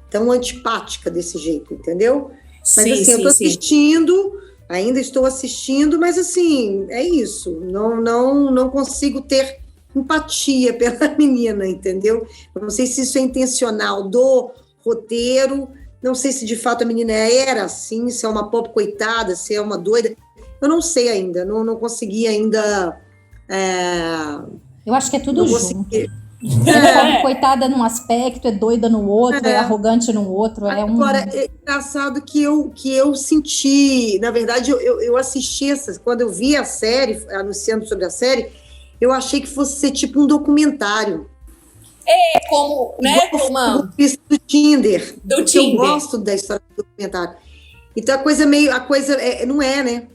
tão antipática desse jeito, entendeu? Mas assim, eu tô assistindo, ainda estou assistindo, mas assim, é isso. Não consigo ter empatia pela menina, entendeu? Eu não sei se isso é intencional do roteiro, não sei se de fato a menina era assim, se é uma pobre coitada, se é uma doida. Eu não sei ainda, não consegui ainda... Eu acho que é tudo junto. É coitada num aspecto, é doida no outro, é arrogante no outro. Agora, é engraçado que eu senti, na verdade, eu assisti quando eu vi a série, anunciando sobre a série, eu achei que fosse ser tipo um documentário. Como, né? Do Tinder. Do Tinder. Eu gosto da história do documentário. Então, não é, né?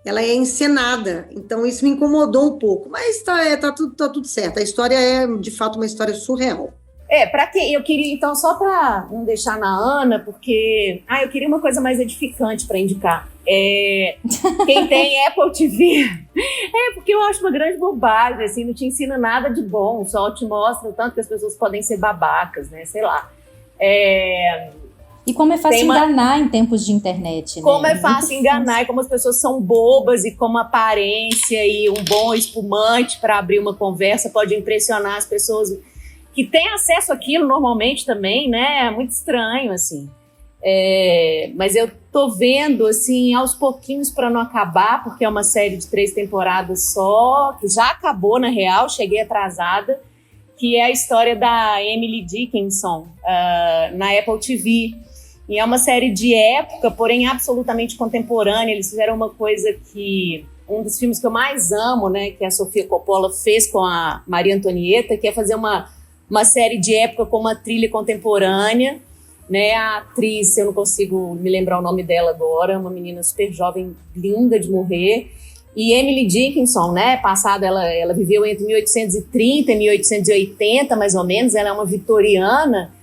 Ela é encenada, então isso me incomodou um pouco, mas tá tudo certo. A história é, de fato, uma história surreal. Para quem eu queria, então, só para não deixar na Ana, porque eu queria uma coisa mais edificante para indicar. Quem tem Apple TV, porque eu acho uma grande bobagem, assim, não te ensina nada de bom, só te mostra o tanto que as pessoas podem ser babacas, né? Sei lá. E como é fácil Tem uma- enganar em tempos de internet, né? Como é Muito fácil enganar e como as pessoas são bobas e como a aparência e um bom espumante para abrir uma conversa pode impressionar as pessoas que têm acesso àquilo normalmente também, né? É muito estranho, assim. Mas eu tô vendo, assim, aos pouquinhos para não acabar, porque é uma série de 3 temporadas só, que já acabou, na real, cheguei atrasada, que é a história da Emily Dickinson, na Apple TV. E é uma série de época, porém absolutamente contemporânea. Eles fizeram uma coisa que... Um dos filmes que eu mais amo, né, que a Sofia Coppola fez com a Maria Antonieta, que é fazer uma série de época com uma trilha contemporânea, né? A atriz, eu não consigo me lembrar o nome dela agora, uma menina super jovem, linda de morrer. E Emily Dickinson, né, passada, ela viveu entre 1830 e 1880, mais ou menos. Ela é uma vitoriana,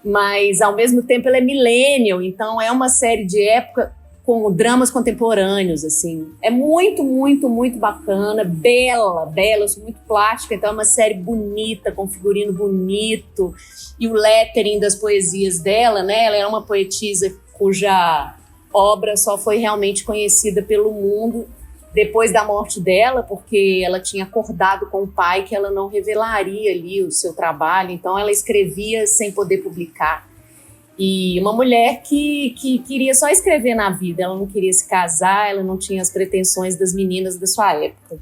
mas ao mesmo tempo ela é millennial, então é uma série de época com dramas contemporâneos, assim. É muito, muito, muito bacana, bela, eu sou muito plástica, então é uma série bonita, com figurino bonito, e o lettering das poesias dela, né, ela é uma poetisa cuja obra só foi realmente conhecida pelo mundo depois da morte dela, porque ela tinha acordado com o pai que ela não revelaria ali o seu trabalho, então ela escrevia sem poder publicar. E uma mulher que queria só escrever na vida, ela não queria se casar, ela não tinha as pretensões das meninas da sua época.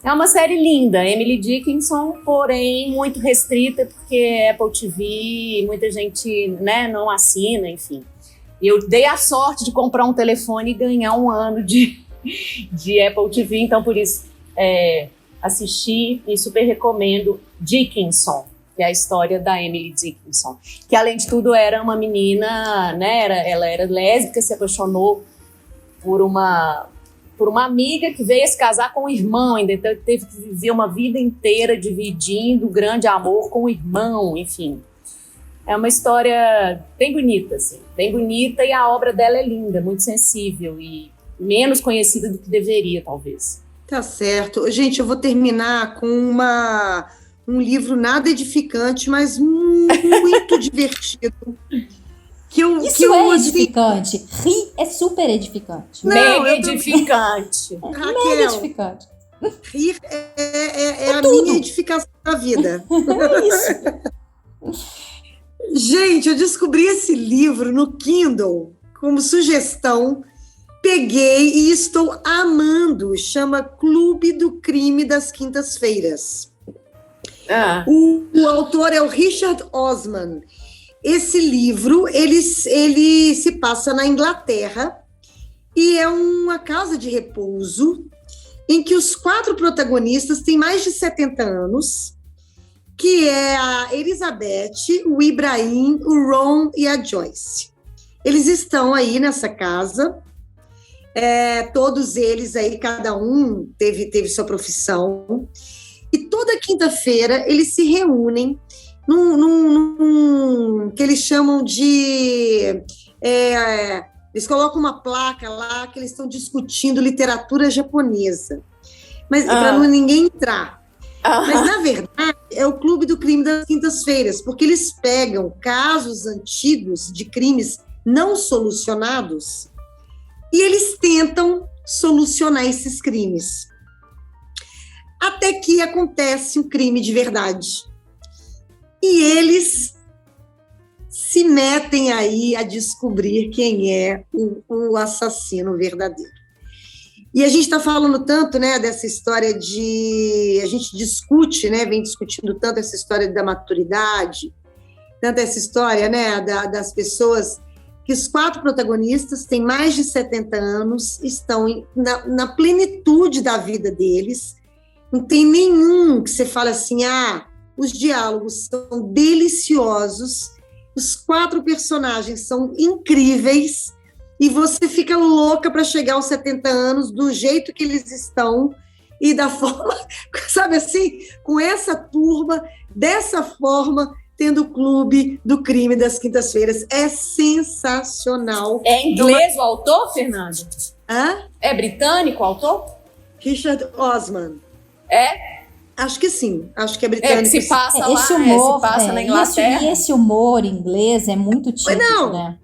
É uma série linda, Emily Dickinson, porém muito restrita, porque é Apple TV, muita gente, né, não assina, enfim. Eu dei a sorte de comprar um telefone e ganhar um ano de Apple TV, então por isso assisti e super recomendo Dickinson, que é a história da Emily Dickinson, que além de tudo era uma menina, né, ela era lésbica, se apaixonou por uma amiga que veio se casar com o irmão, ainda teve que viver uma vida inteira dividindo o grande amor com o irmão, enfim. É uma história bem bonita, assim, bem bonita, e a obra dela é linda, muito sensível e menos conhecida do que deveria, talvez. Tá certo. Gente, eu vou terminar com um livro nada edificante, mas muito divertido. Isso é edificante. Rir é super edificante. Não, Mega edificante. Mega Raquel, edificante. rir é a minha edificação da vida. É isso. Gente, eu descobri esse livro no Kindle como sugestão. Peguei e estou amando. Chama Clube do Crime das Quintas-Feiras. O autor é o Richard Osman. Esse livro, ele se passa na Inglaterra e é uma casa de repouso em que os 4 protagonistas têm mais de 70 anos, que é a Elizabeth, o Ibrahim, o Ron e a Joyce. Eles estão aí nessa casa, todos eles aí, cada um teve sua profissão, e toda quinta-feira eles se reúnem num que eles chamam de... eles colocam uma placa lá que eles estão discutindo literatura japonesa, mas para ninguém entrar. Mas, na verdade, é o Clube do Crime das Quintas-Feiras, porque eles pegam casos antigos de crimes não solucionados e eles tentam solucionar esses crimes. Até que acontece um crime de verdade. E eles se metem aí a descobrir quem é o assassino verdadeiro. E a gente está falando tanto, né, dessa história de... A gente discute, né, vem discutindo tanto essa história da maturidade, tanto essa história, né, das pessoas que os 4 protagonistas têm mais de 70 anos, estão na plenitude da vida deles, não tem nenhum que você fala assim, os diálogos são deliciosos, os 4 personagens são incríveis, e você fica louca para chegar aos 70 anos do jeito que eles estão e da forma, sabe assim, com essa turma, dessa forma, tendo o Clube do Crime das Quintas-Feiras. É sensacional. É inglês o autor, Fernando? É britânico o autor? Richard Osman. Acho que sim, acho que é britânico. Que se passa lá, esse humor, se passa na Inglaterra. E esse humor inglês é muito típico, né?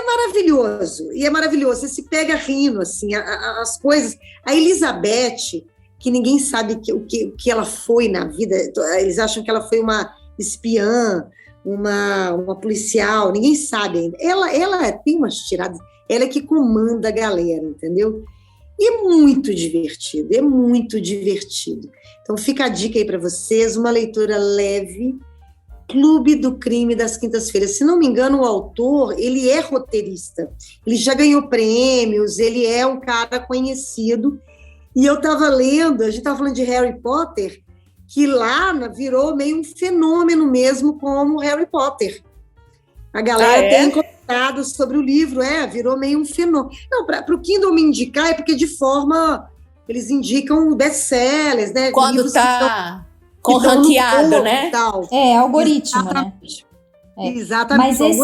Maravilhoso, e é maravilhoso. Você se pega rindo, assim, as coisas. A Elizabeth, que ninguém sabe o que ela foi na vida, eles acham que ela foi uma espiã, uma policial, ninguém sabe ainda. Ela tem umas tiradas, ela é que comanda a galera, entendeu? E é muito divertido, é muito divertido. Então fica a dica aí para vocês, uma leitura leve, Clube do Crime das Quintas-Feiras. Se não me engano, o autor, ele é roteirista, ele já ganhou prêmios, ele é um cara conhecido, e eu estava lendo, a gente estava falando de Harry Potter, que lá virou meio um fenômeno mesmo como Harry Potter. A galera tem comentado sobre o livro, virou meio um fenômeno. Não, para o Kindle me indicar é porque de forma, eles indicam best-sellers, né? Quando está com ranqueado, né? Algoritmo, exatamente. Né? Exatamente. Mas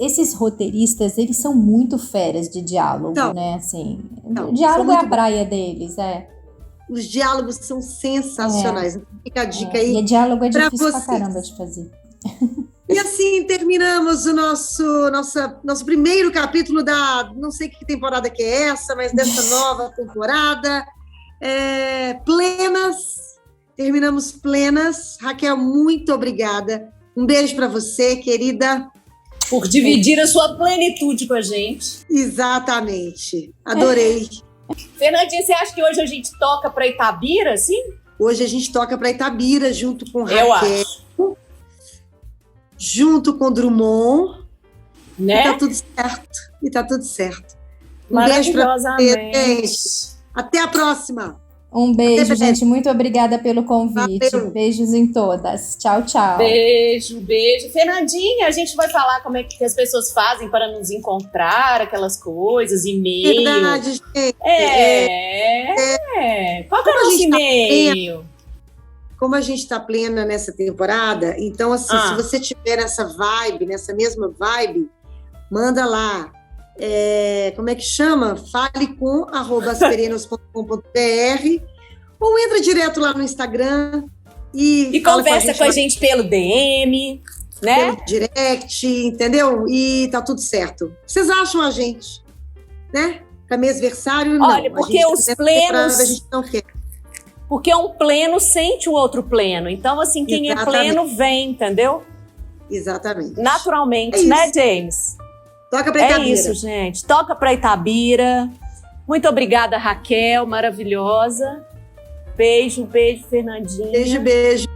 esses roteiristas, eles são muito feras de diálogo, né? Assim, o diálogo é a praia deles, Os diálogos são sensacionais. Fica a dica aí. E diálogo é difícil pra caramba de fazer. E assim terminamos o nosso primeiro capítulo não sei que temporada que é essa, mas dessa nova temporada. Plenas. Terminamos plenas. Raquel, muito obrigada. Um beijo para você, querida. Por dividir a sua plenitude com a gente. Exatamente. Adorei. Fernandinha, você acha que hoje a gente toca para Itabira, assim? Hoje a gente toca para Itabira, junto com Raquel. Eu acho. Junto com Drummond. Né? E tá tudo certo. Um beijo para vocês. Até a próxima. Um beijo, gente. Muito obrigada pelo convite. Valeu. Beijos em todas. Tchau, tchau. Beijo. Fernandinha, a gente vai falar como é que as pessoas fazem para nos encontrar, aquelas coisas, e-mail. Verdade, gente. Qual que é o nosso e-mail? Como a gente está plena nessa temporada, então, assim, se você tiver nessa mesma vibe, manda lá. Como é que chama? falecom@asperenos.com.br ou entra direto lá no Instagram e conversa com a gente pelo DM, né? Pelo direct, entendeu? E tá tudo certo. Vocês acham a gente, né? Para mêsversário, não. Olha, porque os plenos... A gente não quer. Porque um pleno sente o outro pleno. Então, assim, quem é pleno vem, entendeu? Exatamente. Naturalmente, né, James? Toca pra Itabira. É isso, gente. Toca pra Itabira. Muito obrigada, Raquel, maravilhosa. Beijo, Fernandinha. Beijo.